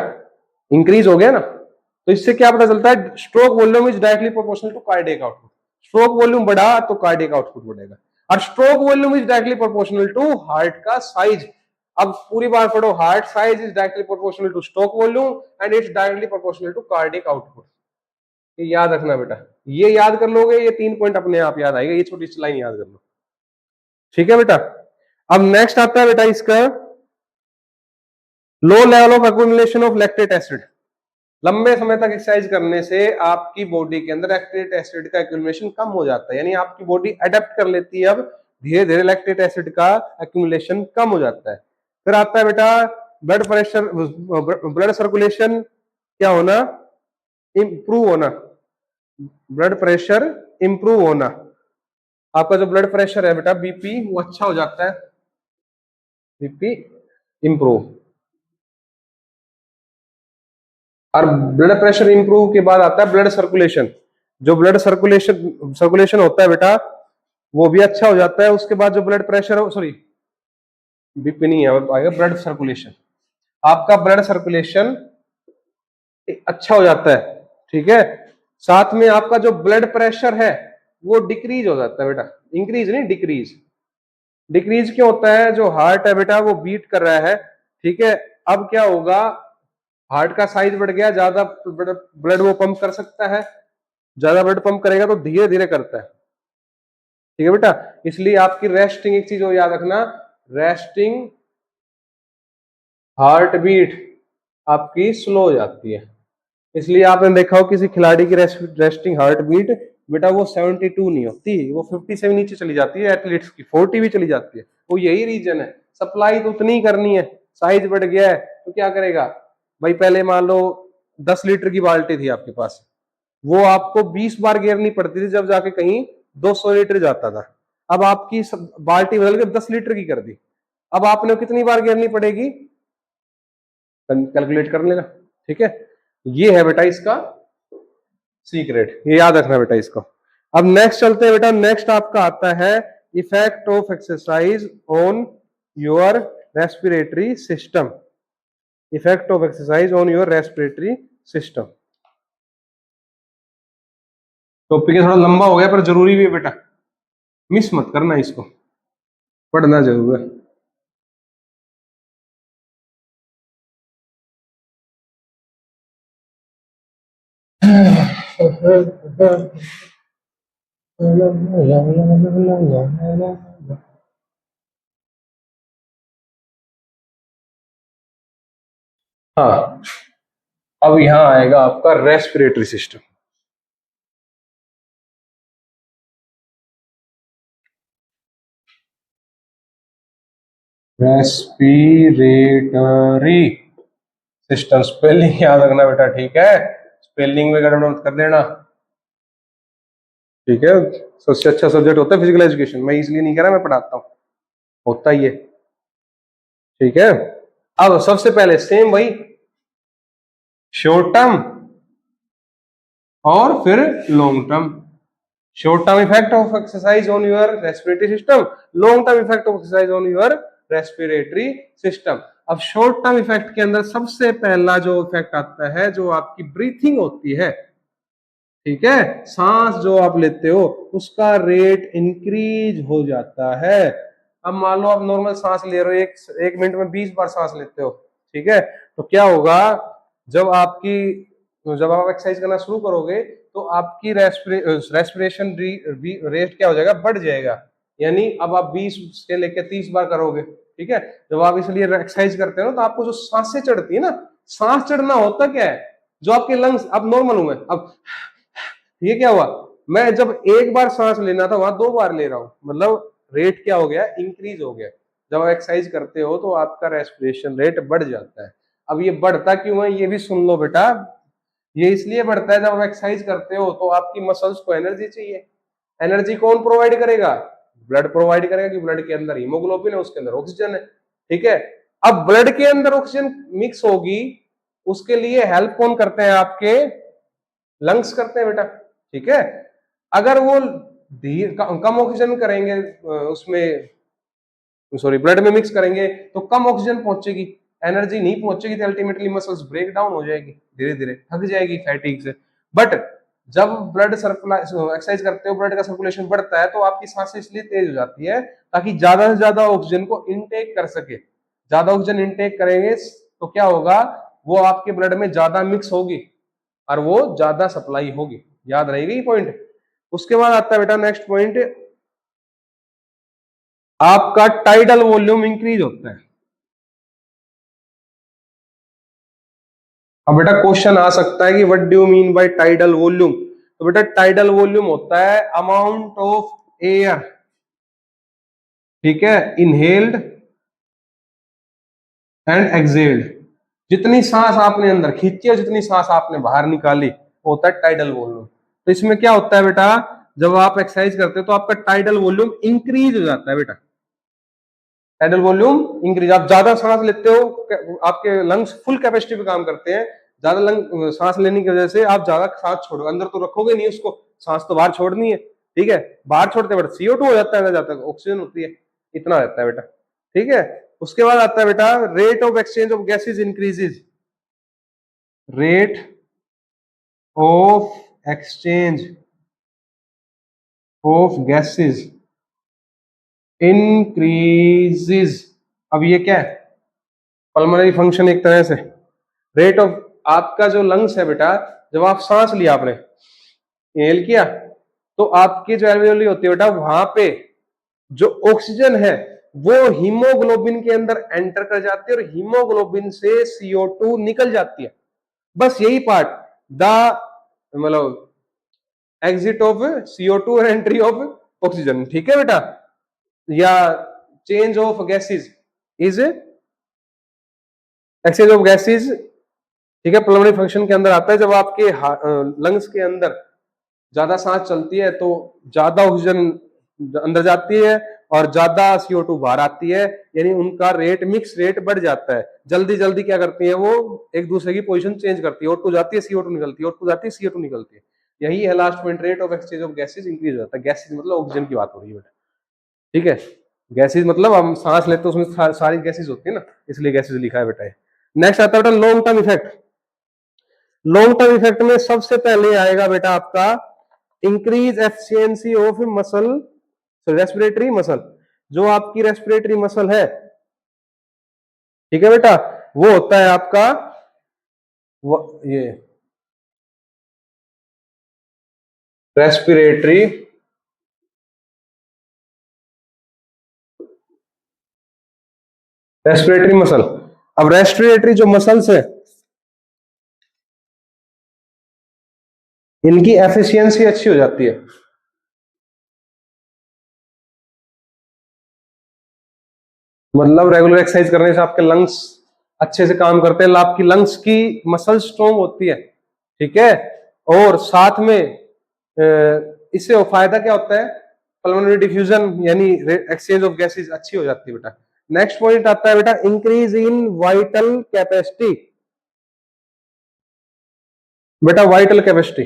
इंक्रीज हो गया ना। तो इससे क्या पता चलता है, stroke volume is directly proportional to cardiac output, stroke volume बढ़ा तो कार्डियक आउटपुट बढ़ेगा, और stroke volume is directly proportional to heart का साइज। अब पूरी बात पढ़ो, heart size is directly proportional to stroke volume and it's directly proportional to cardiac output. ये याद रखना बेटा, ये याद कर लोगे, ये 3 पॉइंट अपने आप याद आएगा, ये छोटी सी लाइन याद कर लो, ठीक है बेटा। अब नेक्स्ट आता है बेटा इसका low level of accumulation of lactate acid. लंबे समय तक एक्सरसाइज करने से आपकी बॉडी के अंदर लैक्टेट एसिड का एक्यूमुलेशन कम हो जाता है, यानी आपकी बॉडी अडेप्ट कर लेती है, अब धीरे धीरे लैक्टेट एसिड का एक्यूमुलेशन कम हो जाता है। फिर आता है बेटा ब्लड प्रेशर, ब्लड सर्कुलेशन क्या होना, इंप्रूव होना, ब्लड प्रेशर इंप्रूव होना। आपका जो ब्लड प्रेशर है बेटा बीपी वो अच्छा हो जाता है, बीपी इंप्रूव। और ब्लड प्रेशर इंप्रूव के बाद आता है ब्लड सर्कुलेशन। जो ब्लड सर्कुलेशन होता है बेटा वो भी अच्छा हो जाता है। उसके बाद जो ब्लड प्रेशर, सॉरी बीपी नहीं है, आएगा ब्लड सर्कुलेशन। आपका ब्लड सर्कुलेशन अच्छा हो जाता है, ठीक है। साथ में आपका जो ब्लड प्रेशर है वो डिक्रीज हो जाता है बेटा, इंक्रीज नहीं डिक्रीज। डिक्रीज क्यों होता है, जो हार्ट है बेटा वो बीट कर रहा है, ठीक है। अब क्या होगा, हार्ट का साइज बढ़ गया, ज्यादा ब्लड वो पंप कर सकता है, ज्यादा ब्लड पंप करेगा तो धीरे धीरे करता है, ठीक है बेटा। इसलिए आपकी रेस्टिंग, एक चीज याद रखना, रेस्टिंग हार्ट बीट आपकी स्लो हो जाती है। इसलिए आपने देखा हो किसी खिलाड़ी की रेस्टिंग हार्ट बीट बेटा वो 72 नहीं होती, वो 50 से भी नीचे चली जाती है, एथलीट्स की 40 भी चली जाती है। वो यही रीजन है, सप्लाई तो उतनी ही करनी है, साइज बढ़ गया है तो क्या करेगा भाई। पहले मान लो 10 लीटर की बाल्टी थी आपके पास, वो आपको 20 बार घेरनी पड़ती थी, जब जाके कहीं 200 लीटर जाता था। अब आपकी बाल्टी बदल के 10 लीटर की कर दी, अब आपने कितनी बार घेरनी पड़ेगी, कैलकुलेट कर लेना, ठीक है। ये है बेटा इसका सीक्रेट, ये याद रखना बेटा इसको। अब नेक्स्ट चलते हैं बेटा, नेक्स्ट आपका आता है effect of exercise on your respiratory system. Effect of exercise on your respiratory system. Topic थोड़ा लंबा हो गया पर जरूरी भी है बेटा, मिस मत करना इसको, पढ़ना जरूर है। हाँ, अब यहां आएगा आपका respiratory system. Respiratory system, spelling याद रखना बेटा, ठीक है। स्पेलिंग में गड़बड़ मत कर देना, ठीक है। सबसे अच्छा सब्जेक्ट होता है फिजिकल एजुकेशन, मैं इसलिए नहीं कह रहा, मैं पढ़ाता हूँ, होता ही है, ठीक है। अब सबसे पहले सेम वही शॉर्ट टर्म और फिर long term. Short term effect of exercise on your respiratory system, long term effect of exercise on your respiratory system. अब शॉर्ट टर्म इफेक्ट के अंदर सबसे पहला जो इफेक्ट आता है, जो आपकी ब्रीथिंग होती है, ठीक है, सांस जो आप लेते हो उसका रेट इंक्रीज हो जाता है। अब मान लो आप नॉर्मल सांस ले रहे हो, एक मिनट में 20 बार सांस लेते हो, ठीक है। तो क्या होगा, जब आप एक्सरसाइज करना शुरू करोगे तो आपकी रेस्पिरेशन रेट क्या हो जाएगा, बढ़ जाएगा। यानी अब आप 20 से लेकर 30 बार करोगे, ठीक है। जब आप इसलिए एक्सरसाइज करते हो तो आपको जो सांसें चढ़ती है ना, सांस चढ़ना होता क्या है, जो आपके लंग्स, अब नॉर्मल हूं मैं, अब ये क्या हुआ, मैं जब एक बार सांस लेना था वहां 2 बार ले रहा हूं, मतलब रेट क्या हो गया, इंक्रीज हो गया। जब आप एक्सरसाइज करते हो तो आपका रेस्पिरेशन रेट बढ़ जाता है। अब ये बढ़ता क्यों है, ये भी सुन लो बेटा। ये इसलिए बढ़ता है, जब आप एक्सरसाइज करते हो तो आपकी मसल्स को एनर्जी चाहिए। एनर्जी कौन प्रोवाइड करेगा, ब्लड प्रोवाइड करेगा, कि ब्लड के अंदर हीमोग्लोबिन है, उसके अंदर ऑक्सीजन है, ठीक है। अब ब्लड के अंदर ऑक्सीजन मिक्स होगी, उसके लिए हेल्प कौन करते हैं, आपके लंग्स करते हैं बेटा, ठीक है। अगर वो कम ऑक्सीजन करेंगे उसमें, सॉरी ब्लड में मिक्स करेंगे तो कम ऑक्सीजन पहुंचेगी, एनर्जी नहीं पहुंचेगी, तो अल्टीमेटली मसल्स ब्रेक डाउन हो जाएगी, धीरे धीरे थक जाएगी फैटिक से। बट जब ब्लड एक्सरसाइज करते हो, ब्लड का सर्कुलेशन बढ़ता है तो आपकी सांसें इसलिए तेज हो जाती है ताकि ज्यादा से ज्यादा ऑक्सीजन को इनटेक कर सके। ज्यादा ऑक्सीजन इनटेक करेंगे तो क्या होगा, वो आपके ब्लड में ज्यादा मिक्स होगी और वो ज्यादा सप्लाई होगी। याद रहेगी ये पॉइंट। उसके बाद आता है बेटा नेक्स्ट पॉइंट, आपका टाइडल वॉल्यूम इंक्रीज होता है। अब बेटा क्वेश्चन आ सकता है कि what do you mean bye tidal volume. तो बेटा टाइडल वॉल्यूम होता है अमाउंट ऑफ एयर, ठीक है, इनहेल्ड एंड एक्सहेल्ड। जितनी सांस आपने अंदर खींची और जितनी सांस आपने बाहर निकाली वो होता है टाइडल वॉल्यूम। तो इसमें क्या होता है बेटा, जब आप एक्सरसाइज करते हो तो आपका टाइडल वॉल्यूम इंक्रीज हो जाता है बेटा। टाइडल वॉल्यूम इंक्रीज, आप ज्यादा सांस लेते हो, आपके लंग्स फुल कैपेसिटी पे काम करते हैं, ज्यादा लंग सांस लेने की वजह से आप ज्यादा सांस छोड़ो, अंदर तो रखोगे नहीं उसको, सांस तो बाहर छोड़नी है, ठीक है, बाहर छोड़ते बेटा CO2 हो जाता है, अंदर जाता है ऑक्सीजन होती है, इतना रहता है बेटा, ठीक है। उसके बाद आता है बेटा rate of exchange of gases increases, rate of exchange of gases increases. अब ये क्या है, पल्मोनरी फंक्शन एक तरह से, रेट ऑफ, आपका जो लंग्स है बेटा, जब आप सांस लिया आपने, इनहेल किया, तो आपकी जो एल्वियोली होती है बेटा, वहां पे जो ऑक्सीजन है वो हीमोग्लोबिन के अंदर एंटर कर जाती है और हीमोग्लोबिन से CO2 निकल जाती है। बस यही पार्ट, द मतलब एग्जिट ऑफ CO2 और एंट्री ऑफ ऑक्सीजन, ठीक है बेटा, या change of gases is exchange of gases, ठीक है, पल्मोनरी फंक्शन के अंदर आता है। जब आपके लंग्स के अंदर ज्यादा सांस चलती है तो ज्यादा ऑक्सीजन अंदर जाती है और ज्यादा CO2 बाहर आती है, यानी उनका रेट, मिक्स रेट बढ़ जाता है। जल्दी जल्दी क्या करती है वो, एक दूसरे की पोजीशन चेंज करती है, O2 जाती है CO2 निकलती है, O2 जाती है CO2 निकलती है। यही है last point, rate of exchange of gases increase हो जाता है। गैसेज मतलब ऑक्सीजन की बात हो रही है बेटा, ठीक है, गैसेज मतलब हम सांस लेते हैं उसमें सारी गैसेज होती है ना, इसलिए गैसेज लिखा है बेटा। नेक्स्ट आता है बेटा long term effect. Long term effect में सबसे पहले आएगा बेटा आपका increase efficiency of muscle, respiratory muscle. जो आपकी रेस्पिरेटरी मसल है, ठीक है बेटा, वो होता है आपका ये रेस्पिरेटरी रेस्पिरेटरी मसल। अब रेस्पिरेटरी जो मसल्स है, इनकी एफिशिएंसी अच्छी हो जाती है। मतलब रेगुलर एक्सरसाइज करने से आपके लंग्स अच्छे से काम करते हैं, आपकी लंग्स की मसल स्ट्रॉन्ग होती है, ठीक है। और साथ में इससे फायदा क्या होता है, पल्मोनरी डिफ्यूजन यानी एक्सचेंज ऑफ गैसेस अच्छी हो जाती है बेटा। नेक्स्ट पॉइंट आता है बेटा इंक्रीज इन वाइटल कैपेसिटी। बेटा वाइटल कैपेसिटी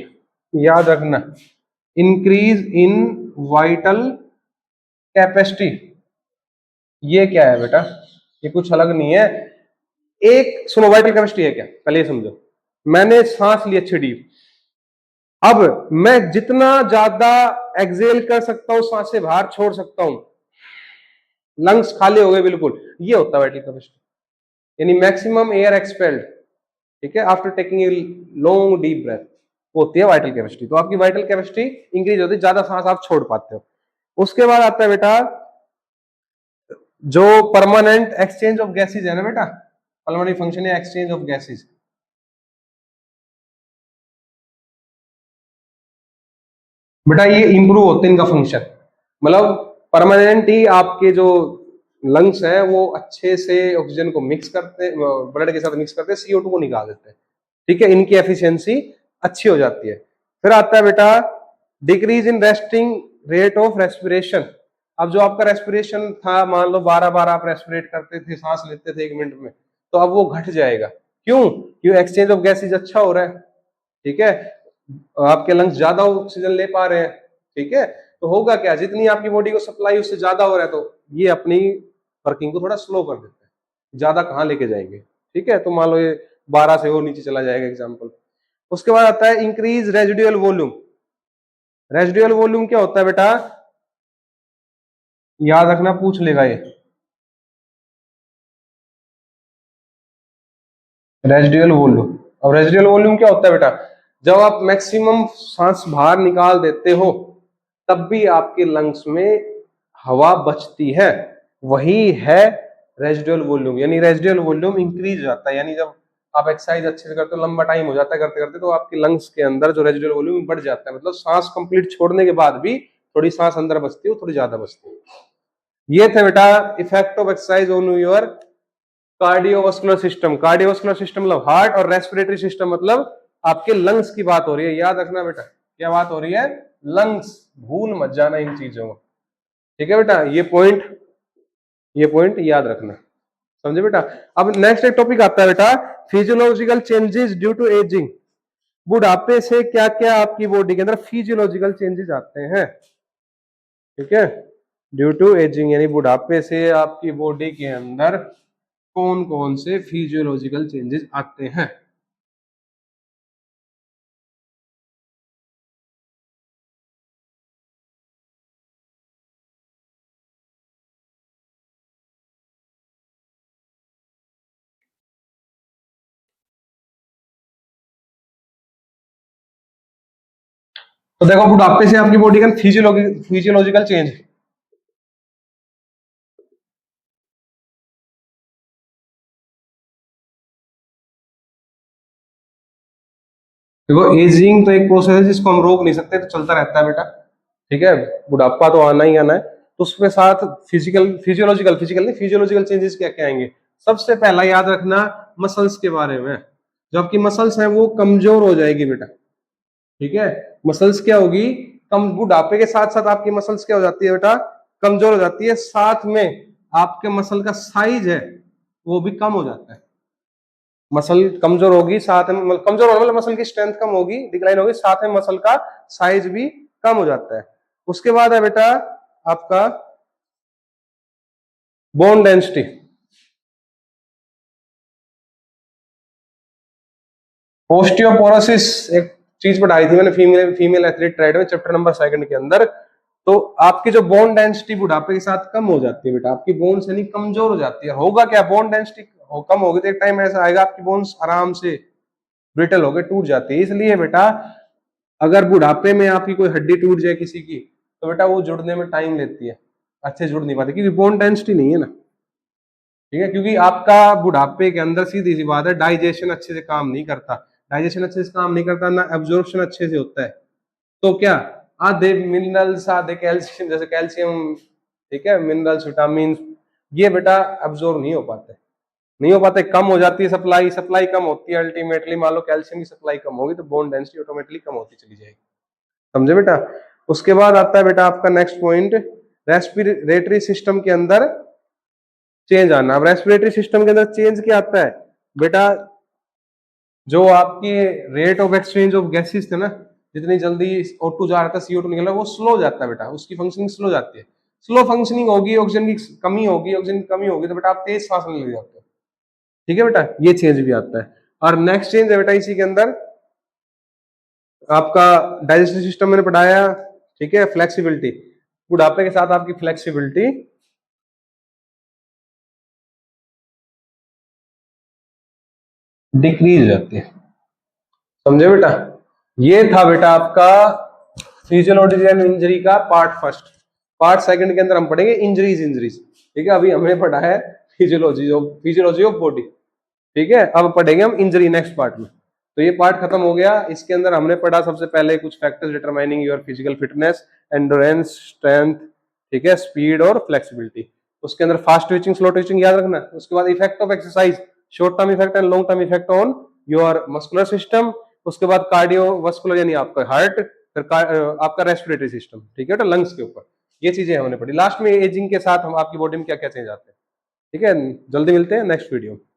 याद रखना, इंक्रीज इन वाइटल कैपेसिटी, ये क्या है बेटा, ये कुछ अलग नहीं है। एक सुनो, वाइटल कैपेसिटी है क्या, पहले ये समझो। मैंने सांस ली अच्छी डीप, अब मैं जितना ज्यादा एक्सेल कर सकता हूं, सांसें बाहर छोड़ सकता हूं, लंग्स खाली हो गए बिल्कुल, ये होता है वाइटल कैपेसिटी, यानी मैक्सिमम एयर एक्सपेल्ड, ठीक है, after taking a long deep breath, वो होती है वाइटल कैपेसिटी। तो आपकी वाइटल कैपेसिटी इंक्रीज होती है, ज्यादा सांस आप छोड़ पाते हो। उसके बाद आता है बेटा जो परमानेंट एक्सचेंज ऑफ गैसेज है ना बेटा, पल्मोनरी फंक्शन है एक्सचेंज ऑफ गैसेज। बेटा ये इंप्रूव होते हैं इनका फंक्शन, मतलब परमानेंट ही आपके जो लंग्स है वो अच्छे से ऑक्सीजन को मिक्स करते, ब्लड के साथ मिक्स करते, CO2 को निकाल देते हैं, ठीक है, इनकी एफिशिएंसी अच्छी हो जाती है। फिर आता है बेटा decrease in resting rate of respiration. अब जो आपका रेस्पिरेशन था, मान लो 12 आप रेस्पिरेट करते थे, सांस लेते थे 1 मिनट में, तो अब वो घट जाएगा। क्यों? क्यों एक्सचेंज ऑफ गैसेज अच्छा हो रहा है, ठीक है, आपके लंग्स ज्यादा ऑक्सीजन ले पा रहे हैं, ठीक है। तो होगा क्या, जितनी आपकी बॉडी को सप्लाई उससे ज्यादा हो रहा है, तो ये अपनी वर्किंग को थोड़ा स्लो कर देते हैं, ज्यादा कहाँ लेके जाएंगे, ठीक है। तो मान लो ये 12 से और नीचे चला जाएगा एग्जाम्पल। उसके बाद आता है increase residual volume. Residual volume क्या होता है बेटा, याद रखना, पूछ लेगा ये, रेजिडुअल वॉल्यूम। अब रेजिडुअल वॉल्यूम क्या होता है बेटा, जब आप मैक्सिमम सांस बाहर निकाल देते हो तब भी आपके लंग्स में हवा बचती है, वही है रेजिडुअल वॉल्यूम। यानी रेजिडुअल वॉल्यूम इंक्रीज हो जाता है, यानी जब आप एक्सरसाइज अच्छे से करते हो, लंबा टाइम हो जाता है करते करते, तो आपके लंग्स के अंदर जो रेजिडुअल वॉल्यूम बढ़ जाता है, मतलब सांस कंप्लीट छोड़ने के बाद भी थोड़ी सांस अंदर बचती है, थोड़ी ज्यादा बचती है। ये थे बेटा effect of exercise on your cardiovascular system. Cardiovascular system मतलब हार्ट, और रेस्पिरेटरी सिस्टम मतलब आपके लंग्स की बात हो रही है, याद रखना बेटा। क्या बात हो रही है? लंग्स। भूल मत जाना इन चीजों को, ठीक है बेटा। ये पॉइंट याद रखना, समझे बेटा। अब नेक्स्ट एक टॉपिक आता है बेटा, physiological changes due to ageing. बुढ़ापे से क्या क्या आपकी बॉडी के अंदर फिजियोलॉजिकल चेंजेस आते हैं, ठीक है। ड्यू टू एजिंग यानी बुढ़ापे से आपकी बॉडी के अंदर कौन कौन से फिजियोलॉजिकल चेंजेस आते हैं। तो देखो बुढ़ापे से आपकी बॉडी का फिजियोलॉजिकल चेंज, देखो एजिंग तो एक प्रोसेस है जिसको हम रोक नहीं सकते, तो चलता रहता है बेटा, ठीक है। बुढ़ापा तो आना ही आना है, तो उसके साथ फिजियोलॉजिकल नहीं, फिजियोलॉजिकल चेंजेस क्या क्या आएंगे। सबसे पहला याद रखना मसल्स के बारे में। जो आपकी मसल्स हैं वो कमजोर हो जाएगी बेटा, ठीक है। मसल्स क्या होगी, कम। बुढ़ापे के साथ साथ आपकी मसल्स क्या हो जाती है बेटा, कमजोर हो जाती है। साथ में आपके मसल का साइज है वो भी कम हो जाता है। मसल कमजोर होगी, साथ में कमजोर होने मतलब मसल की स्ट्रेंथ कम होगी, डिक्लाइन होगी, साथ में मसल का साइज भी कम हो जाता है। उसके बाद है बेटा आपका बोन डेंसिटी। ओस्टियोपोरोसिस एक चीज पढ़ाई थी मैंने फीमेल फीमेल एथलीट ट्राइड में, चैप्टर नंबर 2 के अंदर। तो आपकी जो बोन डेंसिटी बुढ़ापे के साथ कम हो जाती है बेटा, आपकी बोन्स यानी कमजोर हो जाती है। होगा क्या, बोन डेंसिटी कम होगी तो एक टाइम ऐसा आएगा आपकी बोन्स आराम से ब्रिटल होकर टूट जाती है। इसलिए बेटा अगर बुढ़ापे में आपकी कोई हड्डी टूट जाए किसी की, तो बेटा वो जुड़ने में टाइम लेती है, अच्छे जुड़ नहीं पाती, क्योंकि बोन डेंसिटी नहीं है ना, ठीक है। क्योंकि आपका बुढ़ापे के अंदर सीधी सी बात है, डाइजेशन अच्छे से काम नहीं करता। डाइजेशन अच्छे से काम नहीं करता ना, एब्जॉर्प्शन अच्छे से होता है। तो क्या, आधे मिनरल्स आधे कैल्शियम, जैसे कैल्शियम, ठीक है, मिनरल्स विटामिन, ये बेटा एब्जॉर्ब नहीं हो पाते, नहीं हो पाते, कम हो जाती है सप्लाई, सप्लाई कम होती है। अल्टीमेटली मान लो कैल्शियम की सप्लाई कम होगी तो बोन डेंसिटी ऑटोमेटिकली कम होती चली जाएगी, समझे बेटा। उसके बाद आता है बेटा आपका नेक्स्ट पॉइंट, रेस्पिरेटरी सिस्टम के अंदर चेंज आना। अब रेस्पिरेटरी सिस्टम के अंदर चेंज क्या आता है बेटा, जो आपके rate of exchange of gases थे ना, जितनी जल्दी O2 जा रहा था, CO2 निकल रहा है, वो स्लो जाता है बेटा, उसकी फंक्शनिंग स्लो जाती है। स्लो फंक्शनिंग होगी, ऑक्सीजन की कमी होगी, ऑक्सीजन की कमी होगी तो बेटा आप तेज सांस लेने लग जाते हो, ठीक है बेटा, ये चेंज भी आता है। और नेक्स्ट चेंज है बेटा इसी के अंदर आपका डाइजेस्टिव सिस्टम मैंने पढ़ाया, ठीक है। फ्लेक्सिबिलिटी, बुढ़ापे के साथ आपकी फ्लेक्सिबिलिटी डिक्रीज हो जाती है, समझे बेटा। ये था बेटा आपका फिजियोलॉजिकल इंजरी का पार्ट फर्स्ट। पार्ट सेकंड के अंदर हम पढ़ेंगे इंजरीज, ठीक है। अभी हमने पढ़ा है फिजियोलॉजी ऑफ बॉडी, ठीक है। अब पढ़ेंगे हम इंजरी नेक्स्ट पार्ट में। तो ये पार्ट खत्म हो गया। इसके अंदर हमने पढ़ा सबसे पहले कुछ factors determining your physical fitness, endurance, strength, ठीक है, स्पीड और फ्लेक्सिबिलिटी। उसके अंदर फास्ट ट्विचिंग, स्लो ट्विचिंग याद रखना। उसके बाद effect of exercise, short term effect and long term effect on your muscular system. उसके बाद कार्डियोवास्कुलर यानी आपका हार्ट, फिर आपका रेस्पिरेटरी सिस्टम, ठीक है, लंग्स के ऊपर। ये चीजें हमने पढ़ी। लास्ट में एजिंग के साथ हम आपकी बॉडी में क्या क्या चेंज आते हैं, ठीक है। जल्दी मिलते हैं नेक्स्ट वीडियो।